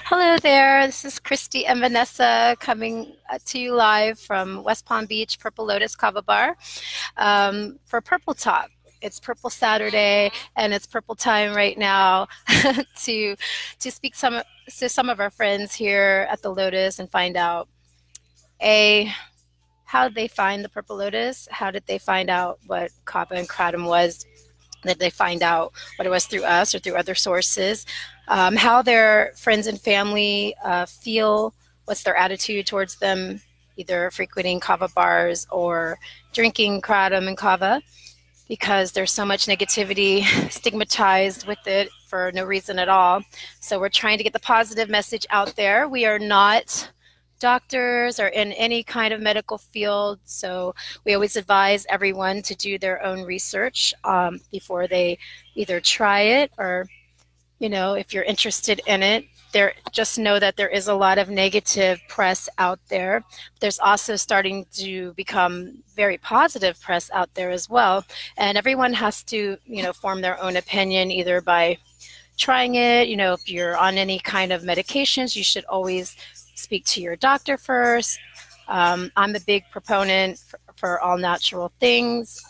Hello there, this is Christy and Vanessa coming to you live from West Palm Beach, Purple Lotus Kava Bar for Purple Talk. It's Purple Saturday and it's purple time right now to speak to some of our friends here at the Lotus and find out how did they find the Purple Lotus? How did they find out what Kava and Kratom was? Did they find out what it was through us or through other sources? How their friends and family feel, what's their attitude towards them, either frequenting Kava bars or drinking Kratom and Kava, because there's so much negativity stigmatized with it for no reason at all. So we're trying to get the positive message out there. We are not doctors or in any kind of medical field, so we always advise everyone to do their own research before they either try it or, you know, if you're interested in it. Just know that there is a lot of negative press out there. There's also starting to become very positive press out there as well, and everyone has to, you know, form their own opinion either by trying it. You know, if you're on any kind of medications, you should always speak to your doctor first. I'm a big proponent for all natural things,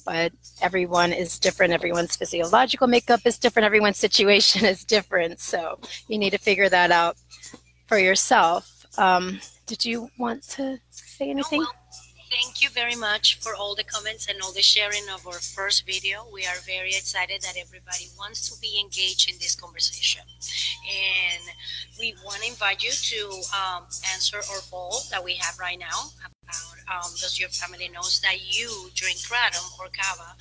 but everyone is different. Everyone's physiological makeup is different. Everyone's situation is different. So you need to figure that out for yourself. Did you want to say anything? No, well, thank you very much for all the comments and all the sharing of our first video. We are very excited that everybody wants to be engaged in this conversation. And we want to invite you to answer our poll that we have right now about does your family knows that you drink Kratom or Kava,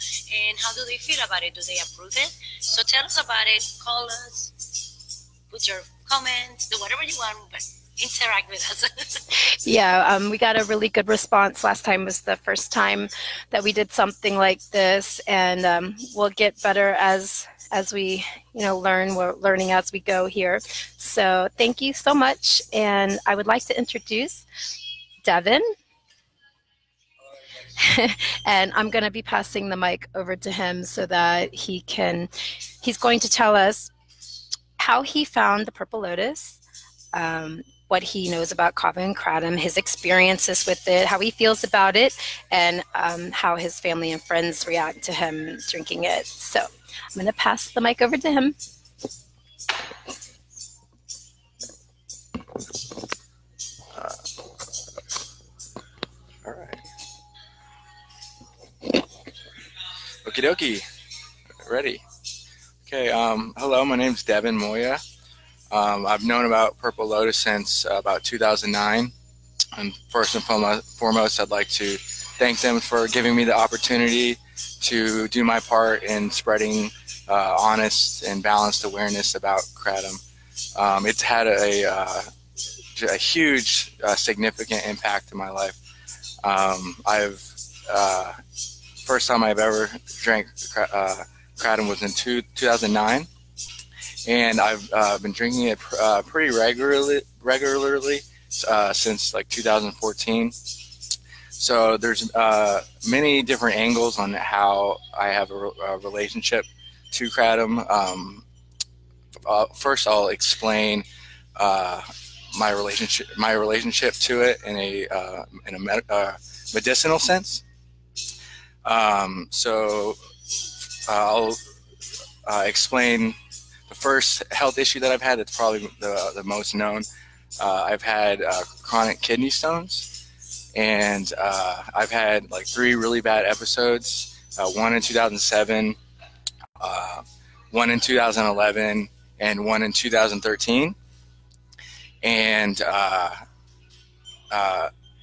and how do they feel about it? Do they approve it? So tell us about it. Call us, put your comments, do whatever you want, but interact with us. Yeah, we got a really good response. Last time was the first time that we did something like this, and we'll get better as we, you know, learn. We're learning as we go here. So thank you so much, and I would like to introduce Davin. And I'm going to be passing the mic over to him so that he's going to tell us how he found the Purple Lotus, what he knows about Kava and Kratom, his experiences with it, how he feels about it, and how his family and friends react to him drinking it. So I'm going to pass the mic over to him. All right. Okie dokie. Ready. Okay. Hello, my name's Davin Moya. I've known about Purple Lotus since about 2009. And first and foremost, I'd like to thank them for giving me the opportunity to do my part in spreading honest and balanced awareness about Kratom. It's had a huge, significant impact in my life. First time I've ever drank Kratom was in 2009. And I've been drinking it pretty regularly since like 2014. So there's many different angles on how I have a relationship to Kratom. First, I'll explain my relationship to it in a medicinal sense. So I'll explain the first health issue that I've had. That's probably the most known. I've had chronic kidney stones, and I've had like 3 really bad episodes, one in 2007, one in 2011, and one in 2013. And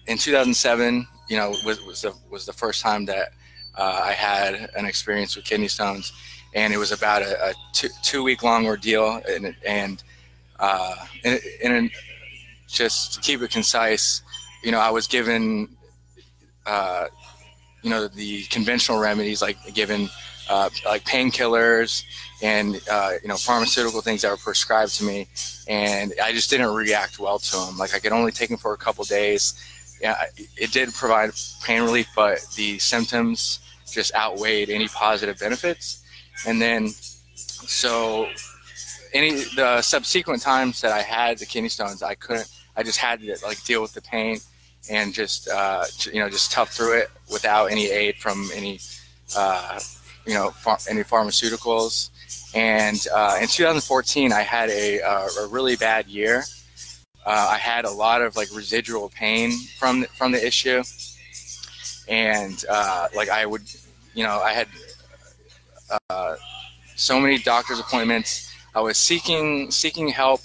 in 2007, you know, was the first time that I had an experience with kidney stones. And it was about a two-week-long ordeal, and just to keep it concise, you know, I was given, you know, the conventional remedies, like given like painkillers and you know, pharmaceutical things that were prescribed to me, and I just didn't react well to them. Like I could only take them for a couple days. Yeah, it did provide pain relief, but the symptoms just outweighed any positive benefits. And then, so the subsequent times that I had the kidney stones, I just had to like deal with the pain and just just tough through it without any aid from any any pharmaceuticals. And in 2014, I had a really bad year. I had a lot of like residual pain from the issue, and like I had so many doctor's appointments. I was seeking help,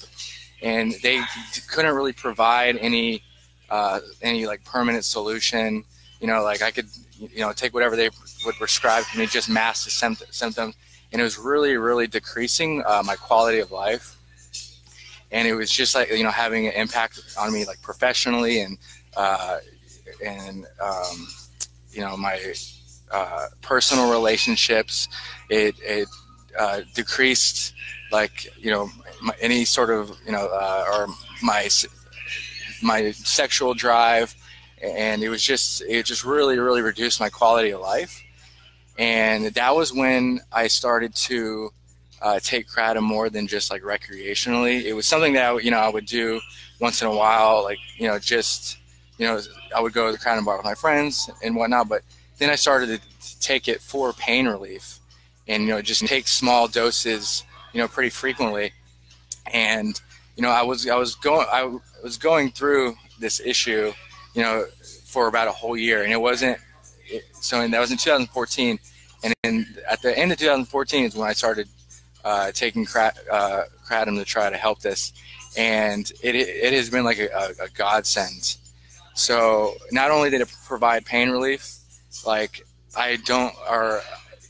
and they couldn't really provide any like permanent solution. Like I could take whatever they would prescribe to me, just mask the symptoms, and it was really, really decreasing my quality of life. And it was just like having an impact on me, like professionally, and my personal relationships. It decreased, like any sort of or my sexual drive, and it just really, really reduced my quality of life. And that was when I started to take Kratom more than just like recreationally. It was something that I would do once in a while, like I would go to the Kratom bar with my friends and whatnot. But then I started to take it for pain relief, and just take small doses, pretty frequently. And I was going through this issue, for about a whole year, and it wasn't. So that was in 2014, and then at the end of 2014 is when I started taking Kratom to try to help this, and it has been like a godsend. So not only did it provide pain relief, like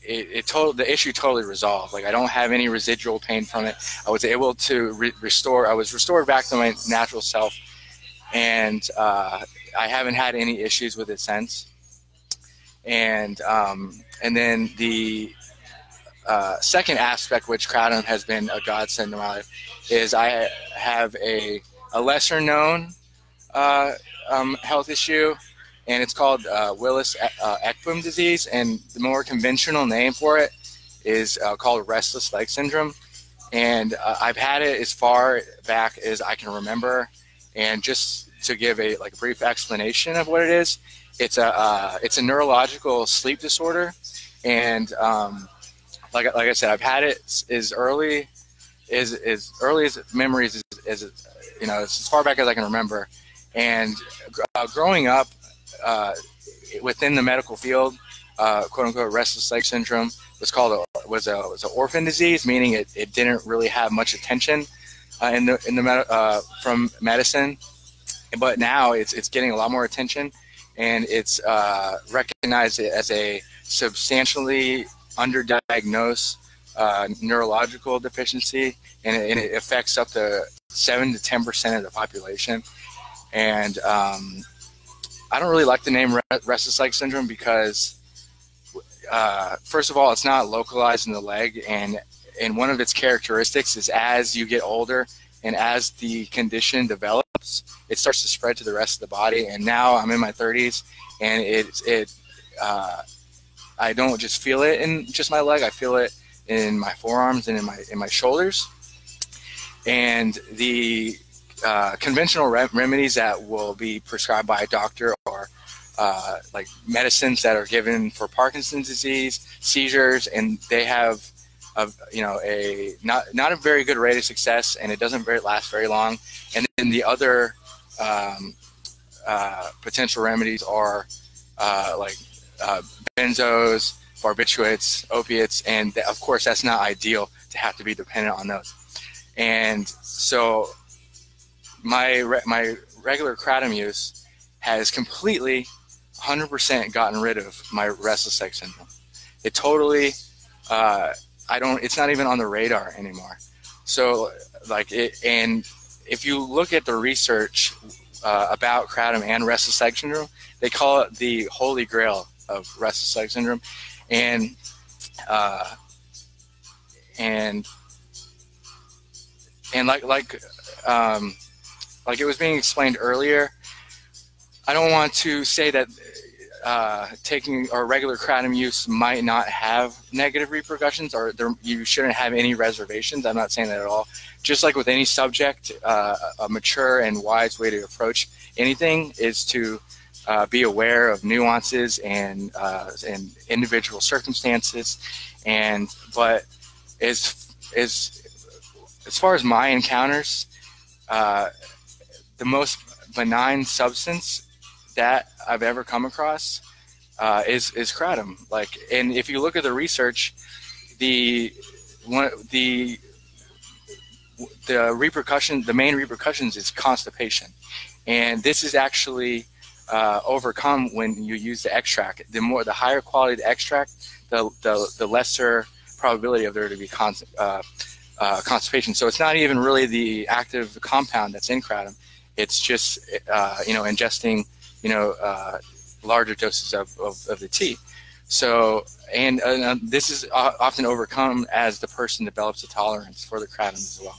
the issue totally resolved. Like I don't have any residual pain from it. I was able to I was restored back to my natural self, and I haven't had any issues with it since. And then the second aspect, which Kratom has been a godsend in my life, is I have a lesser known health issue, and it's called Willis-Ekbom disease, and the more conventional name for it is called restless leg syndrome. And I've had it as far back as I can remember. And just to give a brief explanation of what it is, it's a neurological sleep disorder, and like I said, I've had it as early as memories, as far back as I can remember. And growing up within the medical field, quote unquote, restless leg syndrome was an orphan disease, meaning it didn't really have much attention from medicine. But now it's getting a lot more attention, and it's recognized as a substantially underdiagnosed neurological deficiency, and it affects up to 7 to 10% of the population. And I don't really like the name restless leg syndrome because, first of all, it's not localized in the leg, and one of its characteristics is as you get older and as the condition develops, it starts to spread to the rest of the body. And now I'm in my 30s, and I don't just feel it in just my leg. I feel it in my forearms and in my shoulders. And the conventional remedies that will be prescribed by a doctor are like medicines that are given for Parkinson's disease, seizures, and they have not a very good rate of success, and it doesn't last very long. And then the other potential remedies are benzos, barbiturates, opiates, and of course that's not ideal to have to be dependent on those. And so my regular Kratom use has completely 100% gotten rid of my restless leg syndrome. It totally it's not even on the radar anymore. So and if you look at the research about Kratom and restless leg syndrome, they call it the holy grail of restless leg syndrome. And like it was being explained earlier, I don't want to say that taking or regular kratom use might not have negative repercussions, or you shouldn't have any reservations. I'm not saying that at all. Just like with any subject, a mature and wise way to approach anything is to be aware of nuances and individual circumstances. But as far as my encounters, the most benign substance that I've ever come across is kratom. Like, and if you look at the research, the main repercussions is constipation, and this is actually overcome when you use the extract. The higher quality the extract, the lesser probability of there to be constipation. So it's not even really the active compound that's in kratom. It's just ingesting larger doses of the tea. So and this is often overcome as the person develops a tolerance for the kratom as well.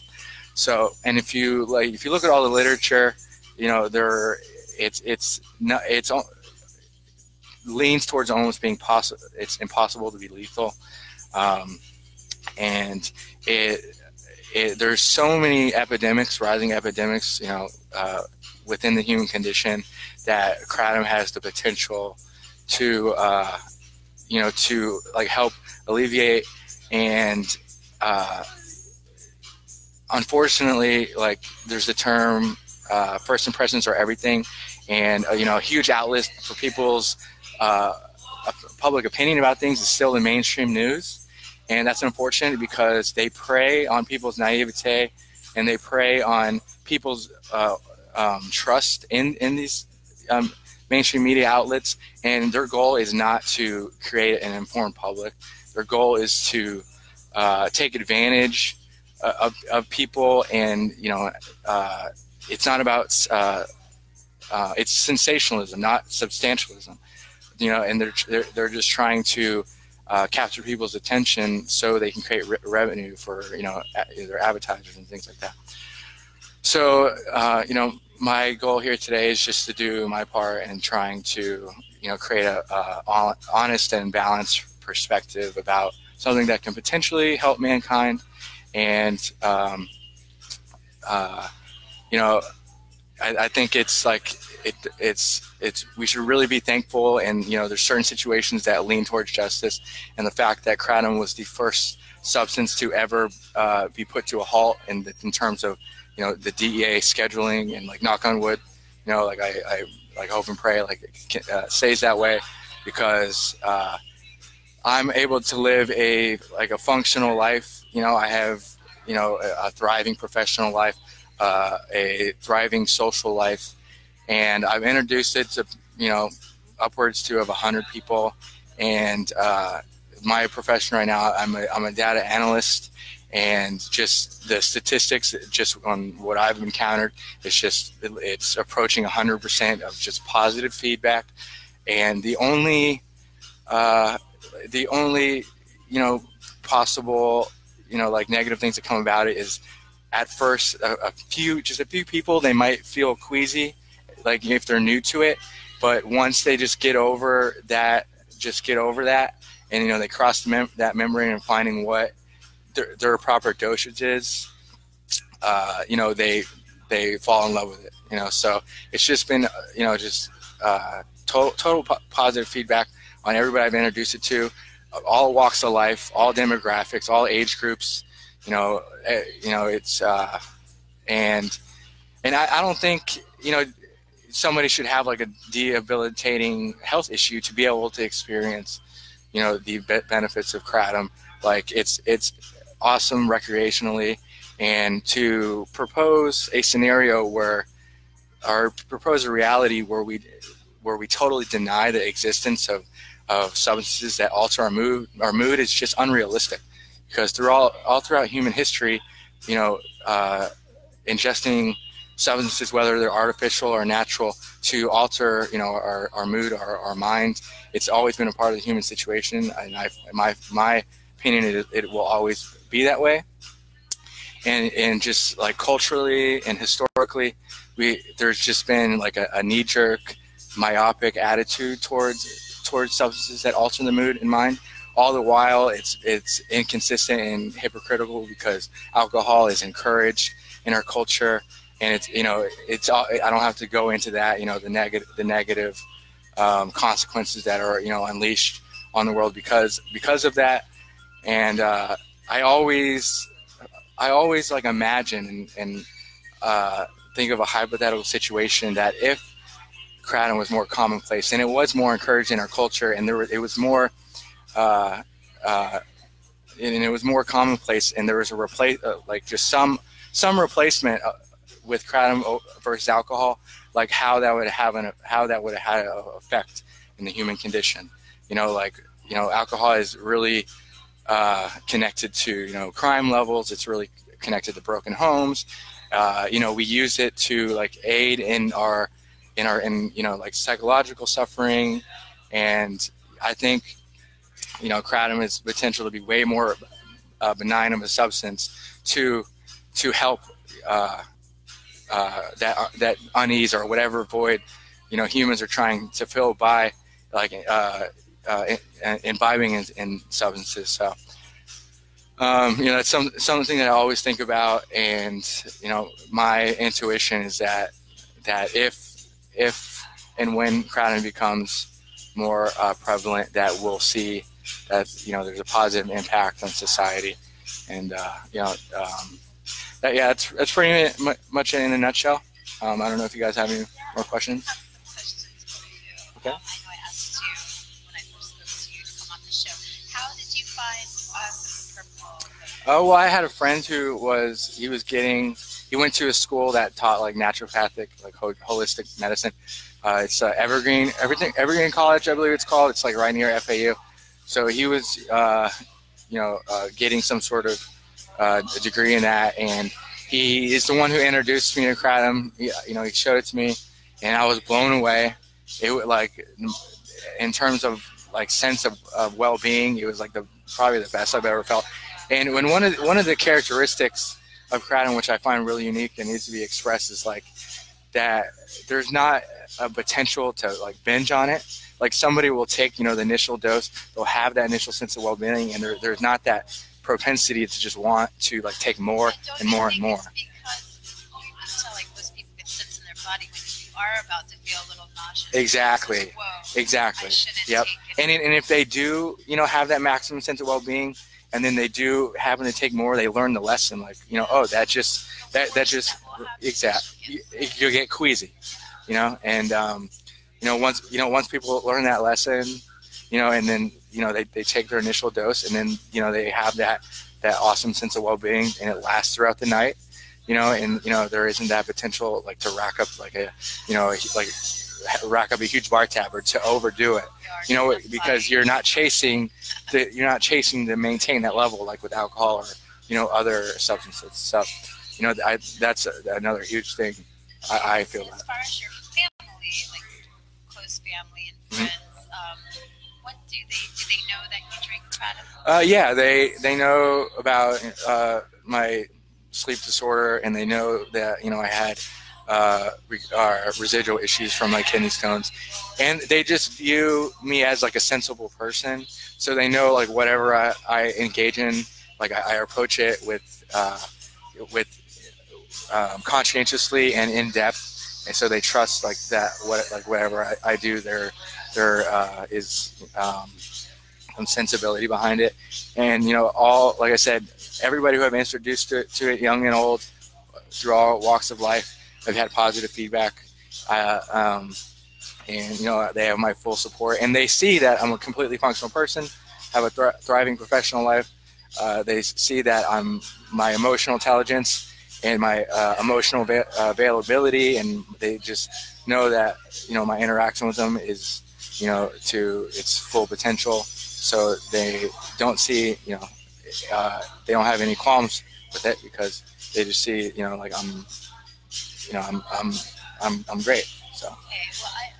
So, and if you look at all the literature, it's leans towards almost being possible. It's impossible to be lethal, and there's so many rising epidemics, within the human condition, that kratom has the potential to help alleviate. And unfortunately, there's the term first impressions are everything, and a huge outlet for people's public opinion about things is still the mainstream news. And that's unfortunate because they prey on people's naivete, and they prey on people's trust in these mainstream media outlets. And their goal is not to create an informed public. Their goal is to take advantage of people, and it's not about it's sensationalism, not substantialism. And they're just trying to capture people's attention so they can create revenue for their advertisers and things like that. So my goal here today is just to do my part in trying to create a honest and balanced perspective about something that can potentially help mankind. And I think it's we should really be thankful, and there's certain situations that lean towards justice, and the fact that kratom was the first substance to ever be put to a halt in terms of the DEA scheduling, and knock on wood, I hope and pray it stays that way, because I'm able to live a functional life. I have a thriving professional life, a thriving social life, and I've introduced it to upwards to 100 people. And my profession right now, I'm a data analyst, and just the statistics, just on what I've encountered, it's approaching 100% of just positive feedback. And the only possible negative things that come about it is, at first, a few people, they might feel queasy, if they're new to it. But once they just get over that, and they cross that membrane and finding what their proper dosage is, they fall in love with it. So it's just been total positive feedback on everybody I've introduced it to, all walks of life, all demographics, all age groups. It's and I don't think somebody should have a debilitating health issue to be able to experience the benefits of kratom. It's awesome recreationally, and to propose a scenario propose a reality where we totally deny the existence of substances that alter our mood is just unrealistic. Because all throughout human history, ingesting substances, whether they're artificial or natural, to alter our mood, our mind, it's always been a part of the human situation. And my opinion, it will always be that way. And just culturally and historically, there's just been a knee-jerk myopic attitude towards substances that alter the mood and mind. All the while, it's inconsistent and hypocritical because alcohol is encouraged in our culture, and it's all, I don't have to go into that, the negative consequences that are unleashed on the world because of that. And I always like imagine and think of a hypothetical situation that if Kratom was more commonplace and it was more encouraged in our culture, and it was more commonplace, and there was just some replacement with Kratom versus alcohol, like how that would have had an effect in the human condition. Alcohol is really connected to crime levels. It's really connected to broken homes. We use it to aid in psychological suffering, and I think Kratom has potential to be way more benign of a substance to help that unease or whatever void humans are trying to fill by imbibing in substances. So that's something that I always think about, and my intuition is that if and when Kratom becomes more prevalent, that we'll see that there's a positive impact on society, and that's pretty much it in a nutshell. I don't know if you guys have any more questions. Okay. I know I asked you when I first spoke to you to come on the show. How did you find us in Purple? Oh, well, I had a friend who he went to a school that taught naturopathic, holistic medicine. It's Evergreen College, I believe it's called. It's right near FAU. So he was, getting some sort of a degree in that, and he is the one who introduced me to Kratom. He showed it to me, and I was blown away. It was in terms of sense of well-being, it was probably the best I've ever felt. And when one of the characteristics of Kratom, which I find really unique and needs to be expressed, is that there's not a potential to binge on it. Somebody will take the initial dose, they'll have that initial sense of well-being, and there's not that propensity to just want to take more and more and more. Because most people, it sits in their body when you are about to feel a little nauseous. Exactly. Exactly. Yep. And if they do have that maximum sense of well-being, and then they do happen to take more, they learn the lesson. That just exactly. You'll get queasy, and once people learn that lesson, and then they take their initial dose, and then they have that awesome sense of well-being, and it lasts throughout the night, and there isn't that potential to rack up rack up a huge bar tab or to overdo it, because you're not chasing to maintain that level with alcohol or other substances. So that's another huge thing I feel. As far as your family, close family and friends, what do they know that you drink Kratom? Yeah, they know about my sleep disorder, and they know that I had residual issues from my kidney stones, and they just view me as a sensible person. So they know whatever I engage in, I approach it with conscientiously and in depth, and so they trust that whatever I do, there is some sensibility behind it. And all, like I said, everybody who I've introduced to it, young and old, through all walks of life, I've had positive feedback, and they have my full support, and they see that I'm a completely functional person, have a thriving professional life. They see that my emotional intelligence and my emotional availability, and they just know that my interaction with them is to its full potential. So they don't see they don't have any qualms with it, because they just see I'm great. So. Okay, well, I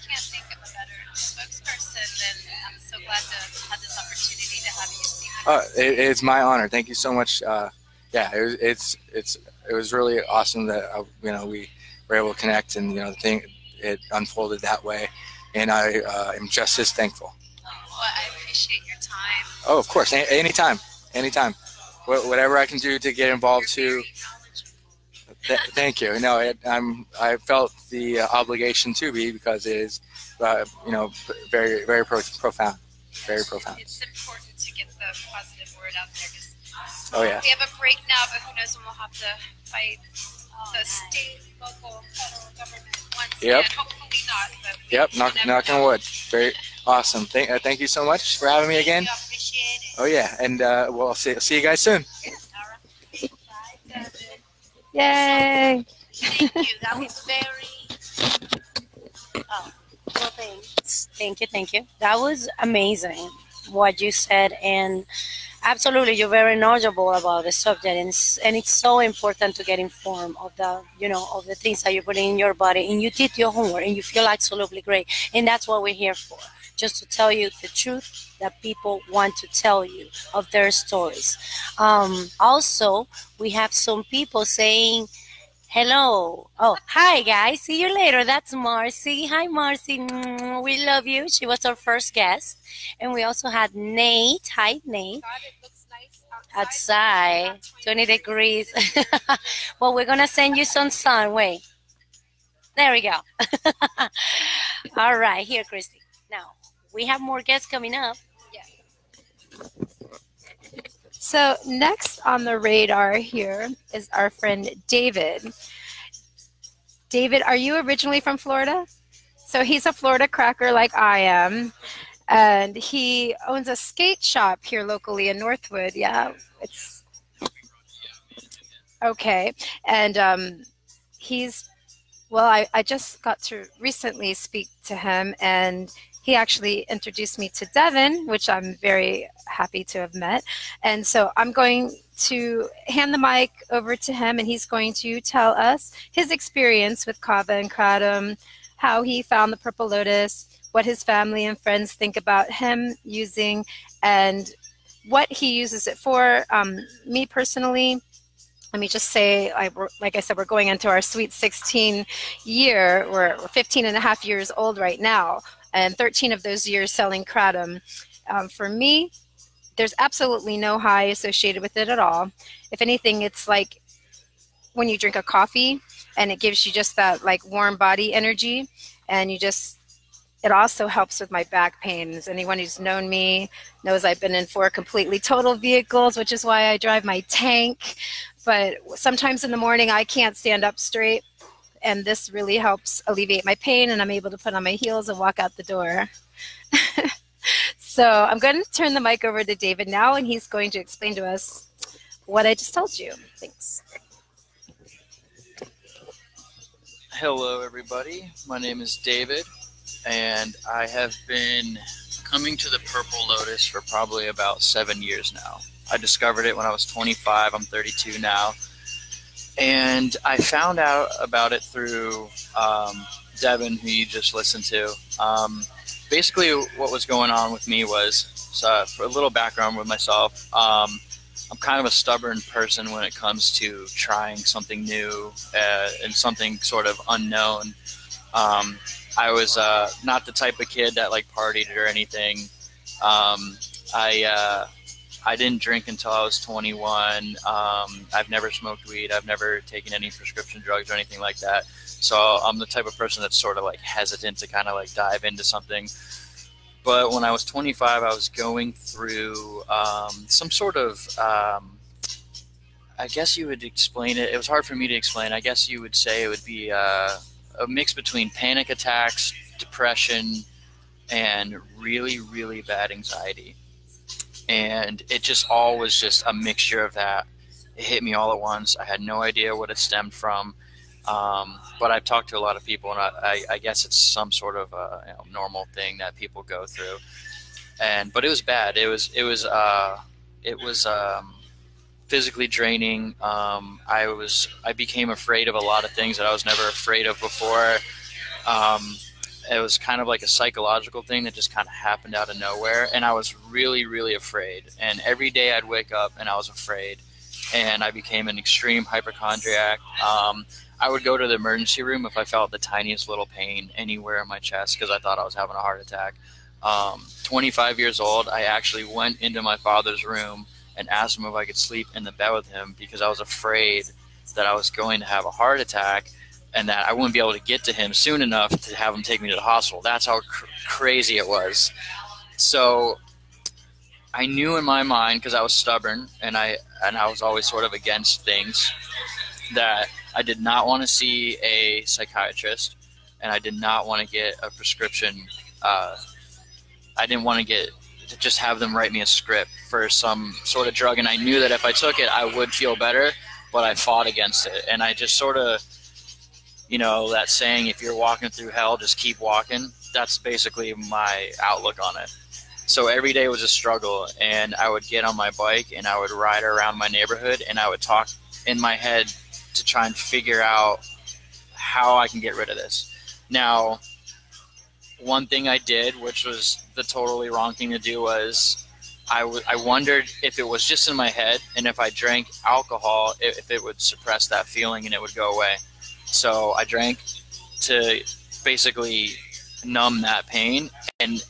can't think of a better spokesperson, and I'm so glad to have this opportunity to have you speak. It's my honor. Thank you so much. It was really awesome that we were able to connect, and it unfolded that way, and I am just as thankful. Well, I appreciate your time. Oh, of course, anytime, anytime. Whatever I can do to get involved too. Thank you. No, I felt the obligation to be, because it is, very, very profound. Very profound. It's important to get the positive word out there. Oh yeah. We have a break now, but who knows when we'll have to fight the state, local, federal government once again. Hopefully not. But knock on wood. Very awesome. Thank you so much for having me again. I appreciate it. Oh yeah, and we'll see you guys soon. Yay! Thank you. That was very. Oh, well, thanks. Thank you. That was amazing what you said, and absolutely, you're very knowledgeable about the subject, and it's so important to get informed of of the things that you're putting in your body, and you did your homework, and you feel absolutely great, and that's what we're here for, just to tell you the truth that people want to tell you of their stories. Also, we have some people saying hello. Oh, hi guys. See you later. That's Marcy. Hi, Marcy. We love you. She was our first guest. And we also had Nate. Hi, Nate. God, it looks nice Outside. 20 degrees. Well, we're going to send you some sun. Wait. There we go. All right. Here, Christy. Now, we have more guests coming up. So next on the radar here is our friend David. David, are you originally from Florida? So he's a Florida cracker like I am, and he owns a skate shop here locally in Northwood. Yeah, it's okay. And I just got to recently speak to him, and he actually introduced me to Davin, which I'm very happy to have met. And so I'm going to hand the mic over to him, and he's going to tell us his experience with Kava and Kratom, how he found the Purple Lotus, what his family and friends think about him using, and what he uses it for. Me personally, let me just say, like I said, we're going into our sweet 16 year. We're 15 and a half years old right now, and 13 of those years selling Kratom. For me, there's absolutely no high associated with it at all. If anything, it's like when you drink a coffee and it gives you just that like warm body energy, and it also helps with my back pains. Anyone who's known me knows I've been in 4 completely total vehicles, which is why I drive my tank. But sometimes in the morning I can't stand up straight, and this really helps alleviate my pain, and I'm able to put on my heels and walk out the door. So I'm going to turn the mic over to David now, and he's going to explain to us what I just told you. Thanks. Hello, everybody. My name is David, and I have been coming to the Purple Lotus for probably about 7 years now. I discovered it when I was 25. I'm 32 now. And I found out about it through Davin, who you just listened to. Basically, what was going on with me was, for a little background with myself, I'm kind of a stubborn person when it comes to trying something new and something sort of unknown. I was not the type of kid that like partied or anything. I didn't drink until I was 21. I've never smoked weed. I've never taken any prescription drugs or anything like that. So I'm the type of person that's sort of like hesitant to kind of like dive into something. But when I was 25, I was going through some sort of, I guess you would explain it. It was hard for me to explain. I guess you would say it would be a mix between panic attacks, depression, and really, really bad anxiety. And it just all was just a mixture of that. It hit me all at once. I had no idea what it stemmed from. But I've talked to a lot of people, and I guess it's some sort of normal thing that people go through. But it was bad. It was physically draining. I became afraid of a lot of things that I was never afraid of before. It was kind of like a psychological thing that just kind of happened out of nowhere, and I was really, really afraid. And every day I'd wake up and I was afraid. and I became an extreme hypochondriac. I would go to the emergency room if I felt the tiniest little pain anywhere in my chest because I thought I was having a heart attack. 25 years old, I actually went into my father's room and asked him if I could sleep in the bed with him because I was afraid that I was going to have a heart attack and that I wouldn't be able to get to him soon enough to have him take me to the hospital. That's how crazy it was. So I knew in my mind, because I was stubborn and I was always sort of against things, that I did not want to see a psychiatrist and I did not want to get a prescription. I didn't want to just have them write me a script for some sort of drug, and I knew that if I took it I would feel better, but I fought against it. And I just sort of, you know, that saying, if you're walking through hell, just keep walking. That's basically my outlook on it. So every day was a struggle, and I would get on my bike and I would ride around my neighborhood and I would talk in my head to try and figure out how I can get rid of this. Now, one thing I did, which was the totally wrong thing to do, was I wondered if it was just in my head, and if I drank alcohol, if it would suppress that feeling and it would go away. So I drank to basically numb that pain, and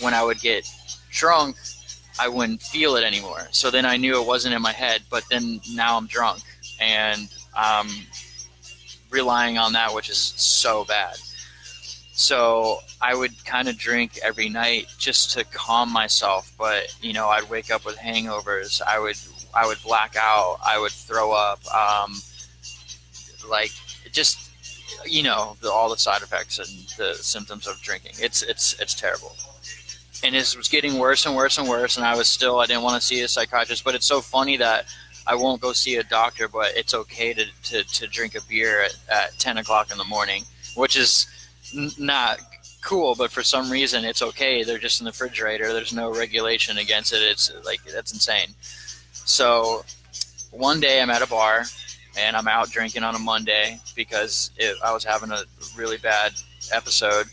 when I would get drunk, I wouldn't feel it anymore. So then I knew it wasn't in my head, but then now I'm drunk and I'm relying on that, which is so bad. So I would kind of drink every night just to calm myself, but you know, I'd wake up with hangovers. I would black out. I would throw up. Like just, you know, all the side effects and the symptoms of drinking. It's terrible. And it was getting worse and worse and worse, and I didn't want to see a psychiatrist. But it's so funny that I won't go see a doctor, but it's okay to drink a beer at 10 o'clock in the morning, which is not cool, but for some reason it's okay. They're just in the refrigerator. There's no regulation against it. It's like, that's insane. So one day I'm at a bar, and I'm out drinking on a Monday because I was having a really bad episode.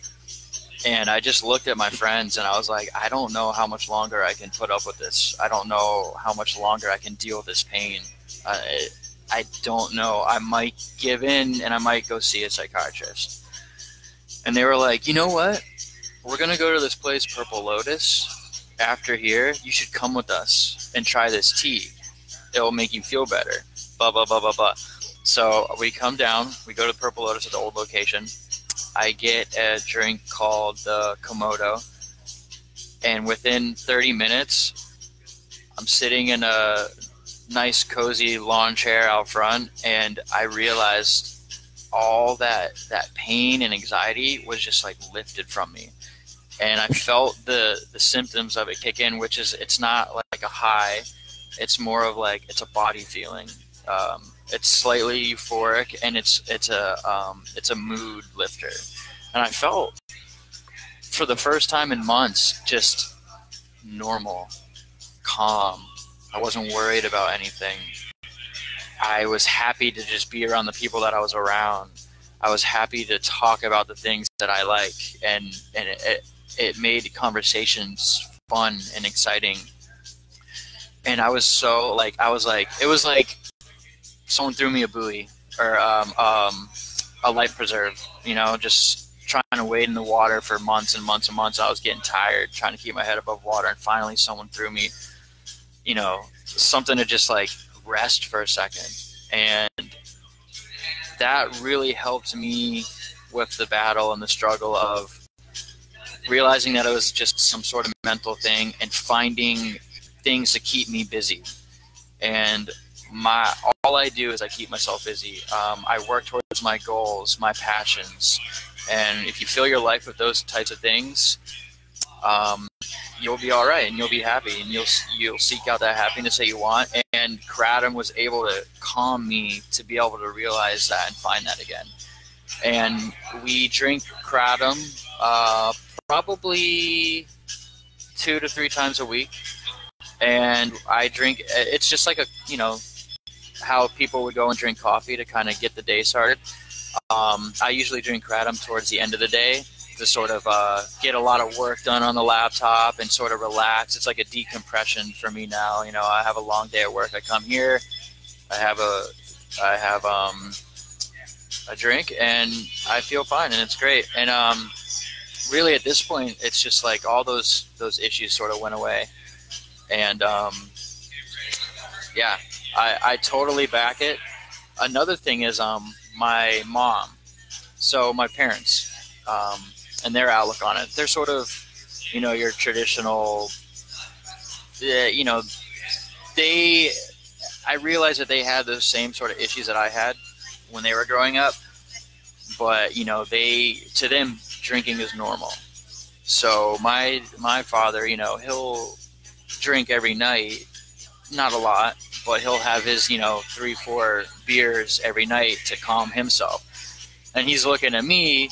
And I just looked at my friends and I was like, I don't know how much longer I can put up with this. I don't know how much longer I can deal with this pain. I don't know. I might give in and I might go see a psychiatrist. And they were like, you know what? We're going to go to this place, Purple Lotus. After here, you should come with us and try this tea. It will make you feel better. Blah, blah, blah, blah, blah. So we come down. We go to Purple Lotus at the old location. I get a drink called the Komodo, and within 30 minutes, I'm sitting in a nice, cozy lawn chair out front, and I realized all that pain and anxiety was just like lifted from me. And I felt the symptoms of it kick in, which is, it's not like a high, it's more of like, it's a body feeling. It's slightly euphoric, and it's a mood lifter. And I felt, for the first time in months, just normal, calm. I wasn't worried about anything. I was happy to just be around the people that I was around. I was happy to talk about the things that I like, and it made conversations fun and exciting. And I was so like, it was like someone threw me a buoy or a life preserve, you know, just trying to wade in the water for months and months and months. I was getting tired trying to keep my head above water, and finally someone threw me, you know, something to just like rest for a second. And that really helped me with the battle and the struggle of realizing that it was just some sort of mental thing and finding things to keep me busy. And all I do is I keep myself busy. I work towards my goals, my passions. And if you fill your life with those types of things, you'll be all right and you'll be happy, and you'll seek out that happiness that you want. And Kratom was able to calm me to be able to realize that and find that again. And we drink Kratom probably 2 to 3 times a week. And I drink, it's just like how people would go and drink coffee to kind of get the day started. I usually drink Kratom towards the end of the day, to sort of get a lot of work done on the laptop and sort of relax. It's like a decompression for me now. You know, I have a long day at work. I come here, I have a drink, and I feel fine, and it's great. And really, at this point, it's just like all those issues sort of went away, and yeah, I totally back it. Another thing is my mom, so my parents, and their outlook on it. They're sort of, you know, your traditional, you know, I realized that they had those same sort of issues that I had when they were growing up, but, you know, to them, drinking is normal. So my father, you know, he'll drink every night, not a lot, but he'll have his, you know, 3-4 beers every night to calm himself. And he's looking at me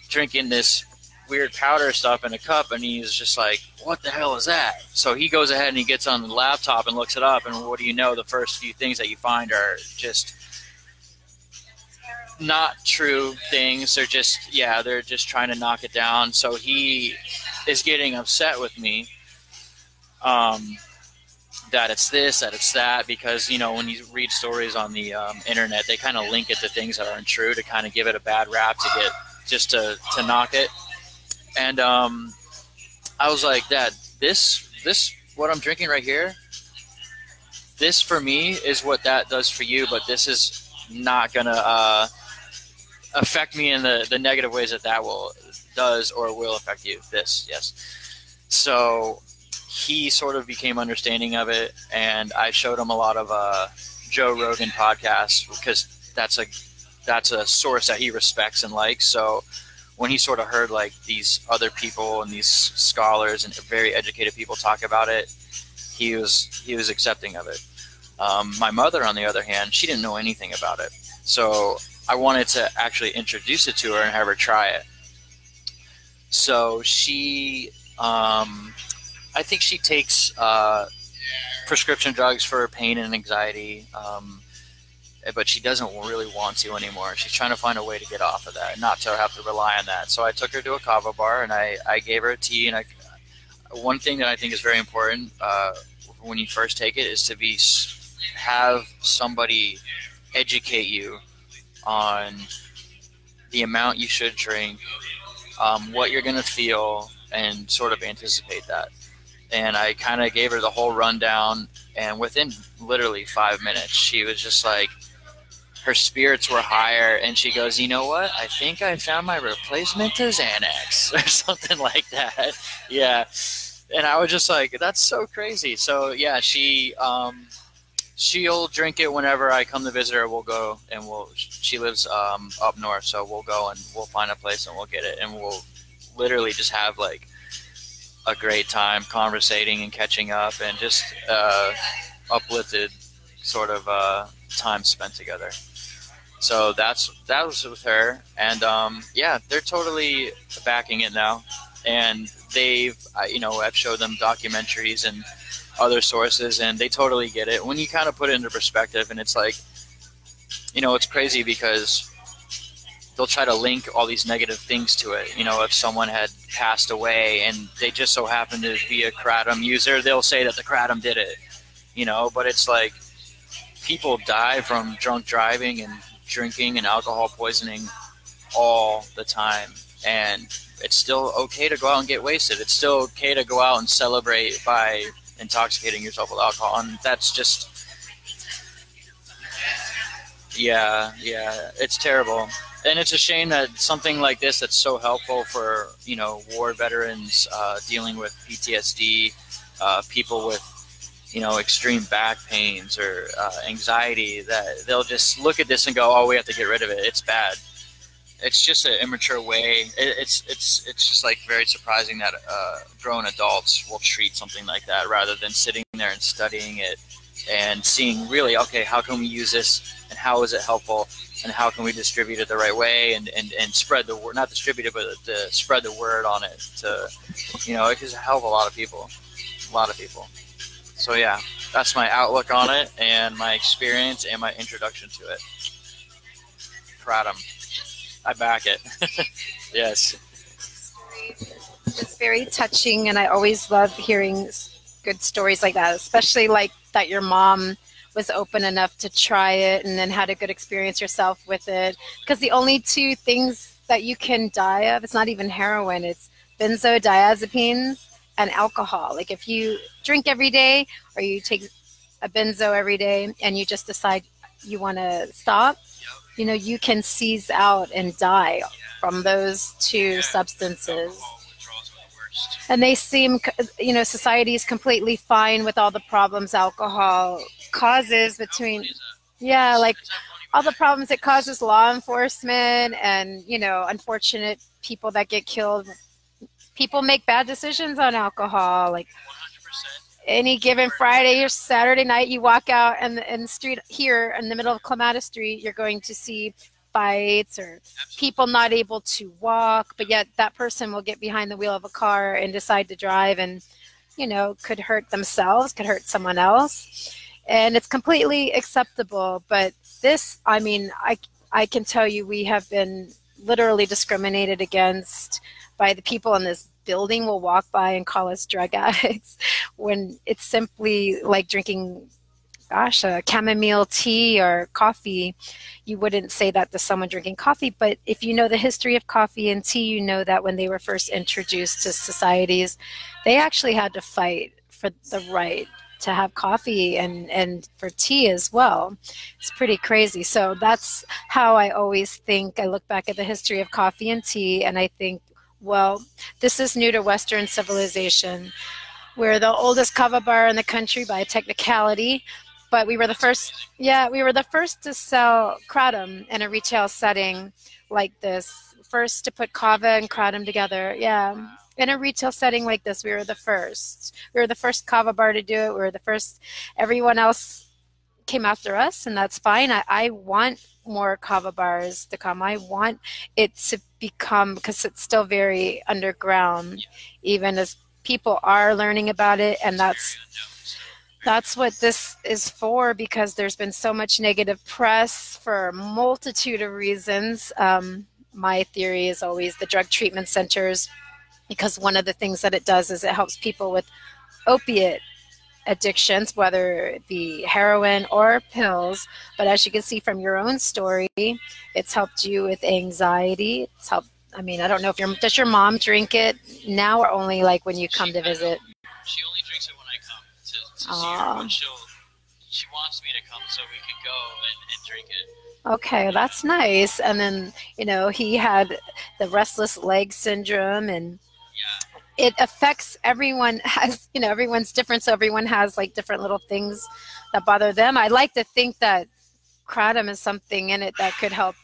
drinking this weird powder stuff in a cup, and he's just like, what the hell is that? So he goes ahead and he gets on the laptop and looks it up, and what do you know, the first few things that you find are just not true things. They're just, yeah, they're just trying to knock it down. So he is getting upset with me that it's this, that it's that, because, you know, when you read stories on the internet, they kind of link it to things that aren't true to kind of give it a bad rap, to get just to knock it. And I was like, Dad, this what I'm drinking right here, this for me is what that does for you, but this is not gonna affect me in the negative ways that does or will affect you. This, yes. So he sort of became understanding of it, and I showed him a lot of Joe Rogan podcasts, because that's a source that he respects and likes. So when he sort of heard like these other people and these scholars and very educated people talk about it, he was accepting of it. My mother, on the other hand, she didn't know anything about it. So I wanted to actually introduce it to her and have her try it. So she, I think she takes prescription drugs for pain and anxiety, but she doesn't really want to anymore. She's trying to find a way to get off of that, not to have to rely on that. So I took her to a Kava bar, and I gave her a tea. And one thing that I think is very important when you first take it is to have somebody educate you on the amount you should drink, what you're going to feel, and sort of anticipate that. And I kind of gave her the whole rundown, and within literally 5 minutes, she was just like, her spirits were higher, and she goes, you know what? I think I found my replacement to Xanax, or something like that. Yeah. And I was just like, that's so crazy. So yeah, she'll drink it whenever I come to visit her. We'll go, and she lives up north, so we'll go and we'll find a place and we'll get it, and we'll literally just have like a great time conversating and catching up, and just uplifted sort of time spent together. So that was with her, and yeah, they're totally backing it now. And I've showed them documentaries and other sources, and they totally get it. When you kind of put it into perspective, and it's like, you know, it's crazy because they'll try to link all these negative things to it. You know, if someone had passed away and they just so happen to be a Kratom user, they'll say that the Kratom did it, you know, but it's like people die from drunk driving and drinking and alcohol poisoning all the time. And it's still okay to go out and get wasted. It's still okay to go out and celebrate by intoxicating yourself with alcohol. And that's just, yeah, it's terrible. And it's a shame that something like this that's so helpful for, you know, war veterans dealing with PTSD, people with, you know, extreme back pains or anxiety, that they'll just look at this and go, oh, we have to get rid of it. It's bad. It's just an immature way. It's just like very surprising that grown adults will treat something like that rather than sitting there and studying it and seeing really, okay, how can we use this and how is it helpful and how can we distribute it the right way and spread the word, not distribute it, but spread the word on it to, you know, it can help a lot of people. So yeah, that's my outlook on it and my experience and my introduction to it. Kratom. I back it. Yes. very touching, and I always love hearing good stories like that, especially like that your mom was open enough to try it and then had a good experience yourself with it. Because the only two things that you can die of, it's not even heroin, it's benzodiazepines and alcohol. Like if you drink every day or you take a benzo every day and you just decide you want to stop, you know, you can seize out and die from those two substances. And they seem, you know, society is completely fine with all the problems alcohol causes between, yeah, like all the problems it causes law enforcement and, you know, unfortunate people that get killed. People make bad decisions on alcohol. Like 100%. Any given Friday or Saturday night, you walk out in the street here in the middle of Clematis Street, you're going to see fights or people not able to walk, but yet that person will get behind the wheel of a car and decide to drive and, you know, could hurt themselves, could hurt someone else. And it's completely acceptable. But this, I mean, I can tell you we have been literally discriminated against by the people in this building will walk by and call us drug addicts when it's simply like drinking, gosh, a chamomile tea or coffee. You wouldn't say that to someone drinking coffee, but if you know the history of coffee and tea, you know that when they were first introduced to societies, they actually had to fight for the right to have coffee and for tea as well. It's pretty crazy. So that's how I always think. I look back at the history of coffee and tea and I think, well, this is new to Western civilization. We're the oldest kava bar in the country by technicality. But we were the first, yeah, we were the first to sell kratom in a retail setting like this. First to put kava and kratom together, yeah. In a retail setting like this, we were the first. We were the first kava bar to do it. We were the first. Everyone else came after us, and that's fine. I want more kava bars to come. I want it to become, because it's still very underground, even as people are learning about it, and that's what this is for, because there's been so much negative press for a multitude of reasons. My theory is always the drug treatment centers, because one of the things that it does is it helps people with opiate addictions, whether it be heroin or pills. But as you can see from your own story, it's helped you with anxiety. It's helped, I mean, I don't know if does your mom drink it now or only like when you come to visit? She only drinks it when I come to see her, but she wants me to come so we can go and drink it. Okay, that's nice. And then, you know, he had the restless leg syndrome, and it affects everyone. Has, you know, everyone's different, so everyone has like different little things that bother them. I like to think that kratom is something in it that could help,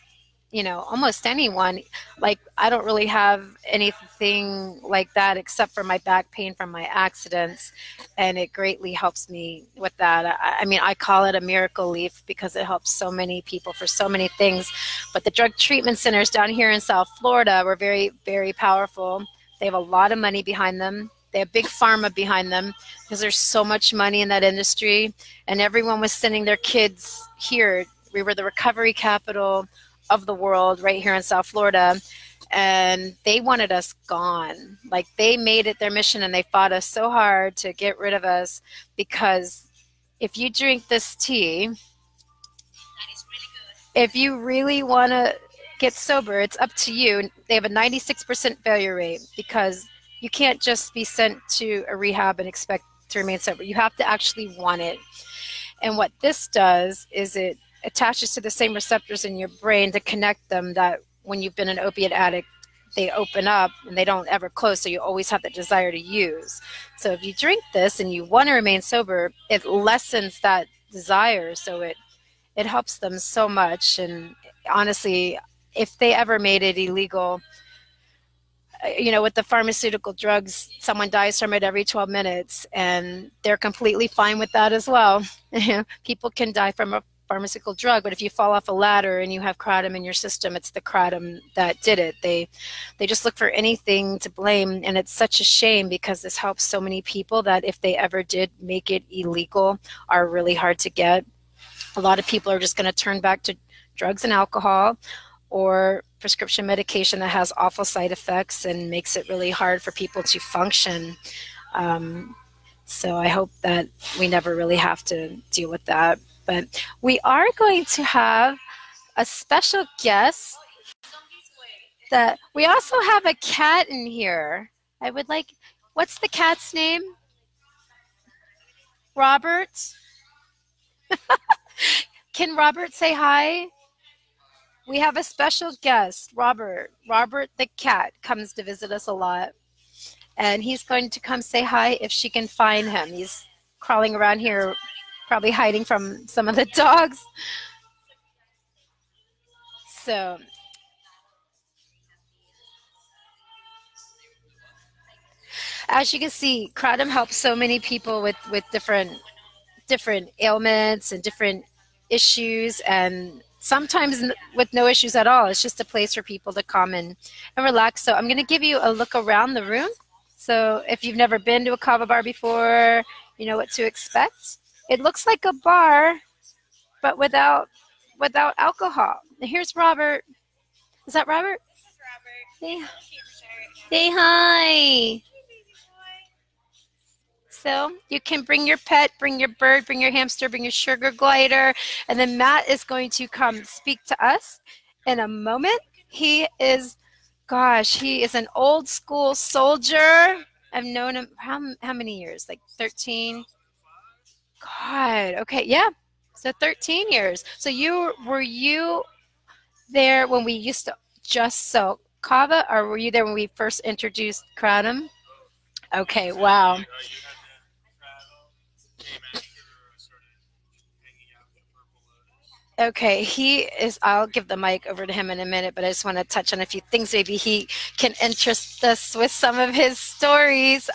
you know, almost anyone. Like, I don't really have anything like that except for my back pain from my accidents, and it greatly helps me with that. I mean, I call it a miracle leaf because it helps so many people for so many things. But the drug treatment centers down here in South Florida were very, very powerful. They have a lot of money behind them. They have big pharma behind them because there's so much money in that industry, and everyone was sending their kids here. We were the recovery capital of the world right here in South Florida, and they wanted us gone. Like, they made it their mission, and they fought us so hard to get rid of us, because if you drink this tea, that is really good. If you really want to get sober, it's up to you. They have a 96% failure rate, because you can't just be sent to a rehab and expect to remain sober. You have to actually want it. And what this does is it attaches to the same receptors in your brain to connect them, that when you've been an opiate addict, they open up and they don't ever close, so you always have that desire to use. So if you drink this and you want to remain sober, it lessens that desire, so it helps them so much. And honestly, if they ever made it illegal, you know, with the pharmaceutical drugs, someone dies from it every 12 minutes, and they're completely fine with that as well. People can die from a pharmaceutical drug, but if you fall off a ladder and you have kratom in your system, it's the kratom that did it. They just look for anything to blame, and it's such a shame, because this helps so many people that if they ever did make it illegal, are really hard to get. A lot of people are just going to turn back to drugs and alcohol, or prescription medication that has awful side effects and makes it really hard for people to function. So I hope that we never really have to deal with that. But we are going to have a special guest. That we also have a cat in here. I would like, what's the cat's name? Robert? Can Robert say hi? We have a special guest, Robert. Robert the cat comes to visit us a lot. And he's going to come say hi if she can find him. He's crawling around here, probably hiding from some of the dogs. So, as you can see, Kratom helps so many people with different ailments and different issues, and sometimes with no issues at all. It's just a place for people to come and relax. So I'm going to give you a look around the room. So if you've never been to a Kava bar before, you know what to expect. It looks like a bar, but without alcohol. And here's Robert. Is that Robert? This is Robert. Say hi. So you can bring your pet, bring your bird, bring your hamster, bring your sugar glider, and then Matt is going to come speak to us in a moment. He is, gosh, he is an old school soldier. I've known him how many years? Like 13? God, okay, yeah. So 13 years. So were you there when we used to just sell Kava, or were you there when we first introduced Kratom? Okay, wow. Okay, he is, I'll give the mic over to him in a minute, but I just want to touch on a few things. Maybe he can interest us with some of his stories.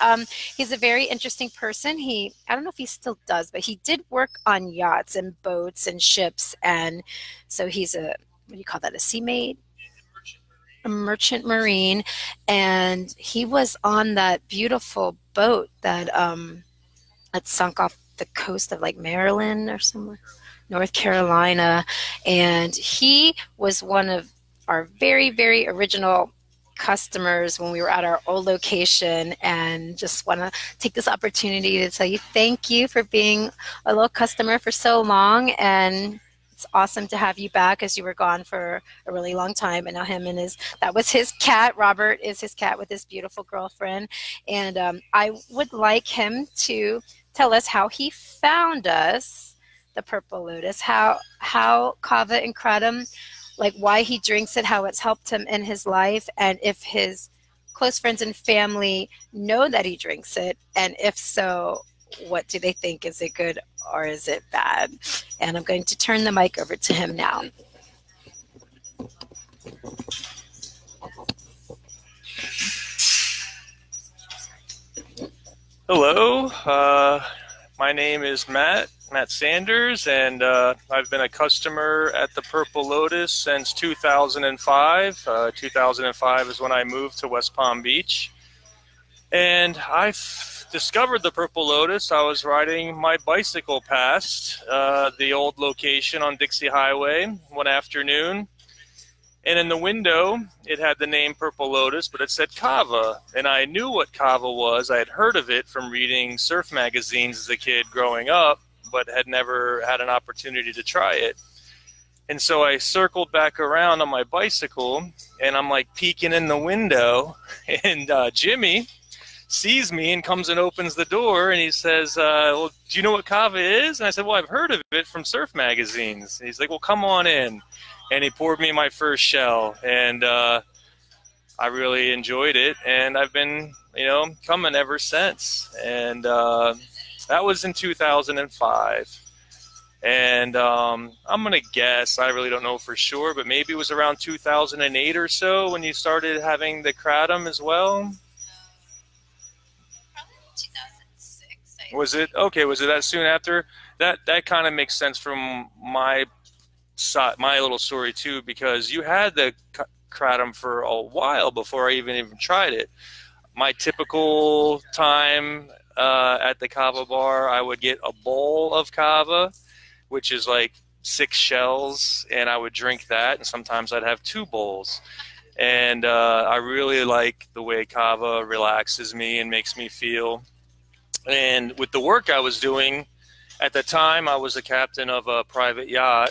He's a very interesting person. I don't know if he still does, but he did work on yachts and boats and ships. And so he's what do you call that, a sea maid? A merchant marine. And he was on that beautiful boat that sunk off the coast of like Maryland or somewhere. North Carolina, and he was one of our very, very original customers when we were at our old location, and just want to take this opportunity to tell you thank you for being a loyal customer for so long, and it's awesome to have you back as you were gone for a really long time. And now that was his cat. Robert is his cat with his beautiful girlfriend, and I would like him to tell us how he found us, the Purple Lotus, how Kava and Kratom, like why he drinks it, how it's helped him in his life, and if his close friends and family know that he drinks it, and if so, what do they think? Is it good or is it bad? And I'm going to turn the mic over to him now. Hello, my name is Matt Sanders, and I've been a customer at the Purple Lotus since 2005. 2005 is when I moved to West Palm Beach, and I've discovered the Purple Lotus. I was riding my bicycle past the old location on Dixie Highway one afternoon, and in the window it had the name Purple Lotus, but it said Kava, and I knew what Kava was. I had heard of it from reading surf magazines as a kid growing up, but had never had an opportunity to try it. And so I circled back around on my bicycle, and I'm like peeking in the window, and Jimmy sees me and comes and opens the door, and he says, well, do you know what Kava is? And I said, well, I've heard of it from surf magazines. And he's like, well, come on in. And he poured me my first shell, and I really enjoyed it, and I've been, coming ever since. And that was in 2005. And I'm going to guess, I really don't know for sure, but maybe it was around 2008 or so when you started having the Kratom as well? Probably 2006. Was it? Okay, was it that soon after? That kind of makes sense from my little story too, because you had the Kratom for a while before I even tried it. My typical time at the Kava bar, I would get a bowl of Kava, which is like 6 shells, and I would drink that, and sometimes I'd have 2 bowls. And I really like the way Kava relaxes me and makes me feel. And with the work I was doing, at the time I was a captain of a private yacht,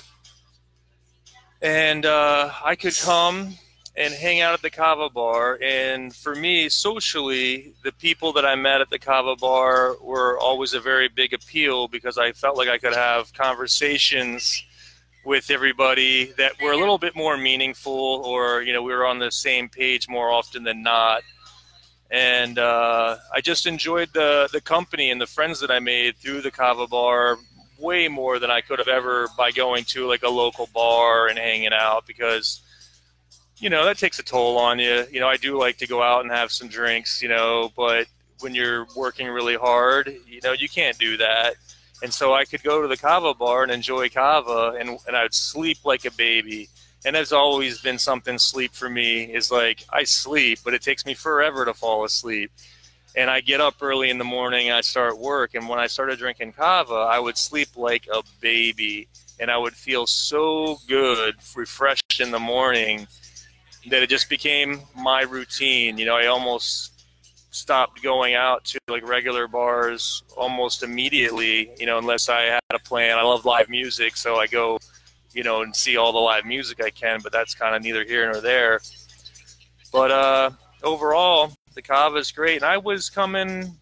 and I could come and hang out at the Kava bar. And for me, socially, the people that I met at the Kava bar were always a very big appeal, because I felt like I could have conversations with everybody that were a little bit more meaningful, or, you know, we were on the same page more often than not. And I just enjoyed the company and the friends that I made through the Kava bar way more than I could have ever by going to like a local bar and hanging out, because, you know, that takes a toll on you. You know, I do like to go out and have some drinks, you know, but when you're working really hard, you know, you can't do that. And so I could go to the Kava bar and enjoy Kava, and I would sleep like a baby. And there's always been something, sleep for me is like, I sleep, but it takes me forever to fall asleep. And I get up early in the morning, I start work, and when I started drinking Kava, I would sleep like a baby, and I would feel so good, refreshed in the morning, that it just became my routine. You know, I almost stopped going out to like regular bars almost immediately, you know, unless I had a plan. I love live music, so I go, you know, and see all the live music I can, but that's kind of neither here nor there. But overall, the Kava is great. And I was coming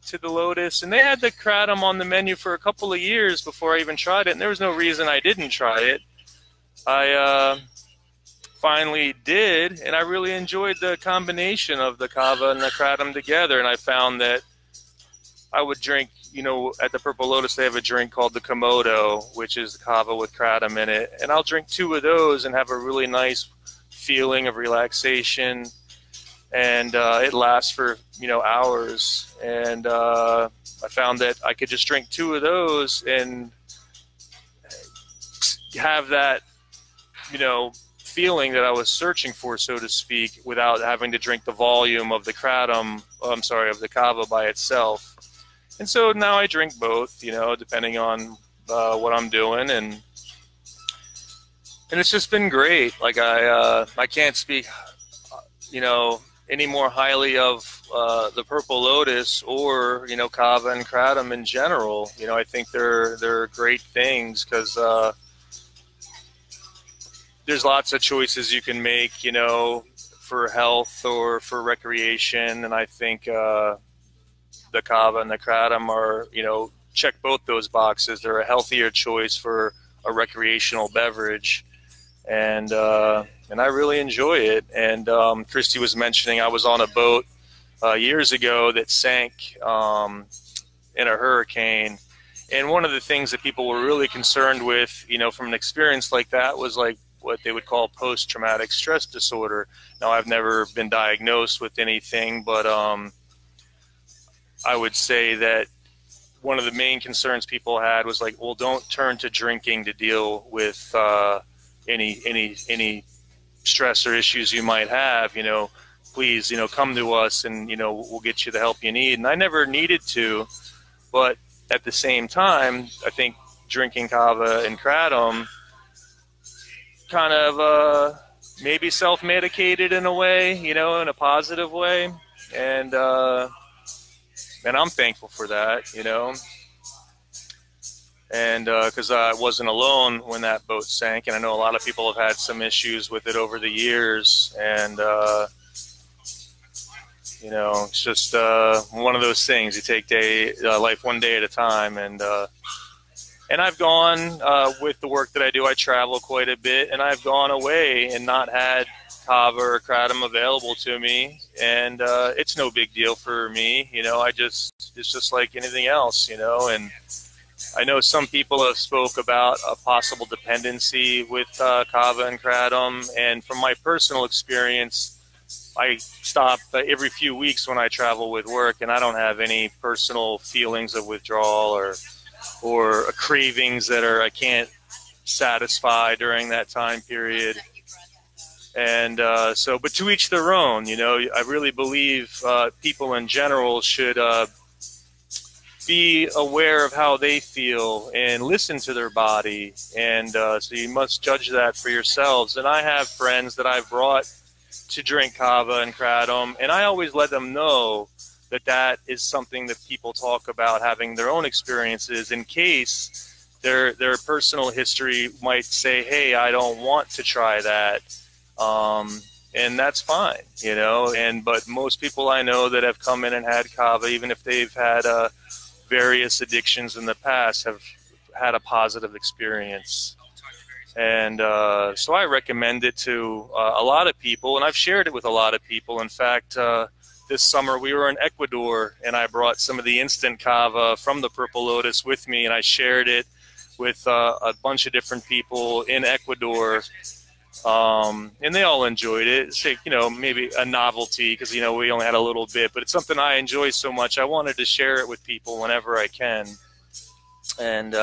to the Lotus, and they had the Kratom on the menu for a couple of years before I even tried it, and there was no reason I didn't try it. I finally did, and I really enjoyed the combination of the Kava and the Kratom together. And I found that I would drink, you know, at the Purple Lotus they have a drink called the Komodo, which is Kava with Kratom in it, and I'll drink 2 of those and have a really nice feeling of relaxation, and it lasts for, you know, hours. And I found that I could just drink 2 of those and have that, you know, feeling that I was searching for, so to speak, without having to drink the volume of the Kratom, of the Kava by itself. And so now I drink both, you know, depending on what I'm doing, and it's just been great. Like I can't speak, you know, any more highly of the Purple Lotus, or, you know, Kava and Kratom in general. You know, I think they're great things, because there's lots of choices you can make, you know, for health or for recreation, and I think the Kava and the Kratom are, you know, check both those boxes. They're a healthier choice for a recreational beverage, and I really enjoy it. And Christy was mentioning I was on a boat years ago that sank in a hurricane, and one of the things that people were really concerned with, you know, from an experience like that, was like what they would call post-traumatic stress disorder. Now, I've never been diagnosed with anything, but I would say that one of the main concerns people had was like, well, don't turn to drinking to deal with any stress or issues you might have. You know, please, you know, come to us, and, you know, we'll get you the help you need. And I never needed to, but at the same time, I think drinking Kava and Kratom kind of maybe self-medicated in a way, you know, in a positive way, and I'm thankful for that, you know, and because I wasn't alone when that boat sank, and I know a lot of people have had some issues with it over the years, and you know, it's just one of those things. You take life one day at a time, and I've gone with the work that I do. I travel quite a bit, and I've gone away and not had Kava or Kratom available to me, and it's no big deal for me. You know, it's just like anything else, you know. And I know some people have spoke about a possible dependency with Kava and Kratom, and from my personal experience, I stop every few weeks when I travel with work, and I don't have any personal feelings of withdrawal or cravings that I can't satisfy during that time period. And so, but to each their own, you know. I really believe people in general should be aware of how they feel and listen to their body. And so you must judge that for yourselves. And I have friends that I've brought to drink Kava and Kratom, and I always let them know that that is something that people talk about, having their own experiences, in case their personal history might say, hey, I don't want to try that. And that's fine, you know. But most people I know that have come in and had Kava, even if they've had various addictions in the past, have had a positive experience. And so I recommend it to a lot of people, and I've shared it with a lot of people. In fact, this summer we were in Ecuador, and I brought some of the instant Kava from the Purple Lotus with me, and I shared it with a bunch of different people in Ecuador. And they all enjoyed it. It's like, you know, maybe a novelty because, you know, we only had a little bit, but it's something I enjoy so much. I wanted to share it with people whenever I can. And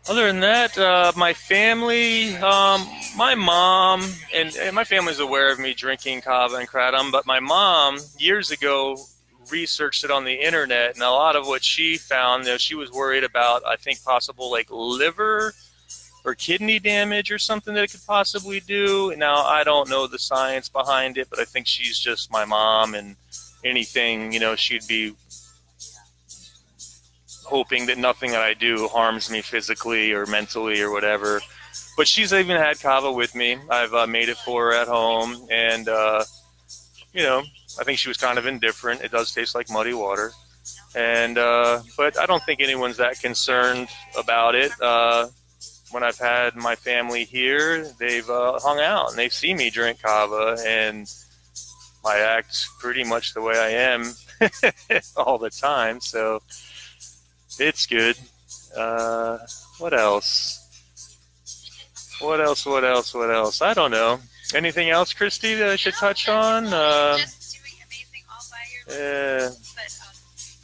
other than that, my family, my mom, and my family's aware of me drinking Kava and Kratom, but my mom years ago researched it on the internet, and a lot of what she found, you know, she was worried about, I think, possible like liver or kidney damage or something that it could possibly do. Now, I don't know the science behind it, but I think she's just my mom, and anything, you know, she'd be hoping that nothing that I do harms me physically or mentally or whatever. But she's even had Kava with me. I've made it for her at home, and, you know, I think she was kind of indifferent. It does taste like muddy water. And but I don't think anyone's that concerned about it. When I've had my family here, they've hung out and they've seen me drink Kava, and I act pretty much the way I am all the time, so it's good. What else? What else? I don't know. Anything else, Christy, that I should touch on? Just doing amazing all by yourself. But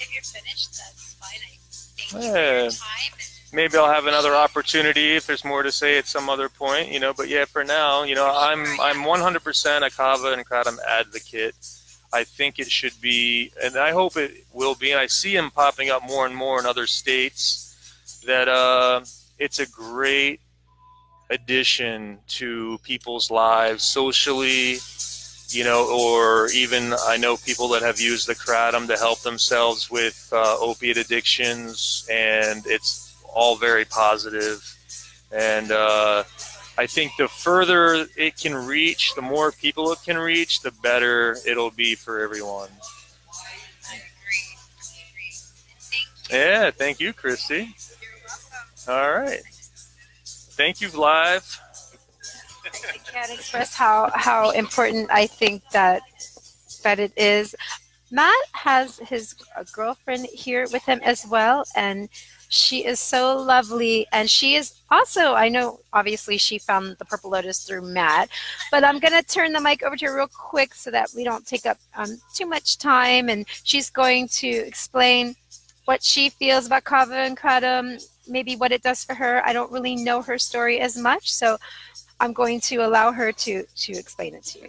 if you're finished, that's fine. I thank you for your time. Maybe I'll have another opportunity if there's more to say at some other point, you know. But yeah, for now, you know, I'm 100% a Kava and Kratom advocate. I think it should be, and I hope it will be, and I see them popping up more and more in other states, that it's a great addition to people's lives socially, you know, or even I know people that have used the Kratom to help themselves with opiate addictions, and it's all very positive. And I think the further it can reach, the more people it can reach, the better it'll be for everyone. I agree. Thank you. Yeah, thank you, Christy. You're welcome. All right. Thank you, Live. I can't express how important I think that it is. Matt has his girlfriend here with him as well, and she is so lovely, and she is also, I know, obviously she found the Purple Lotus through Matt, but I'm going to turn the mic over to her real quick so that we don't take up too much time, and she's going to explain what she feels about Kava and Kratom, maybe what it does for her. I don't really know her story as much, so I'm going to allow her to explain it to you.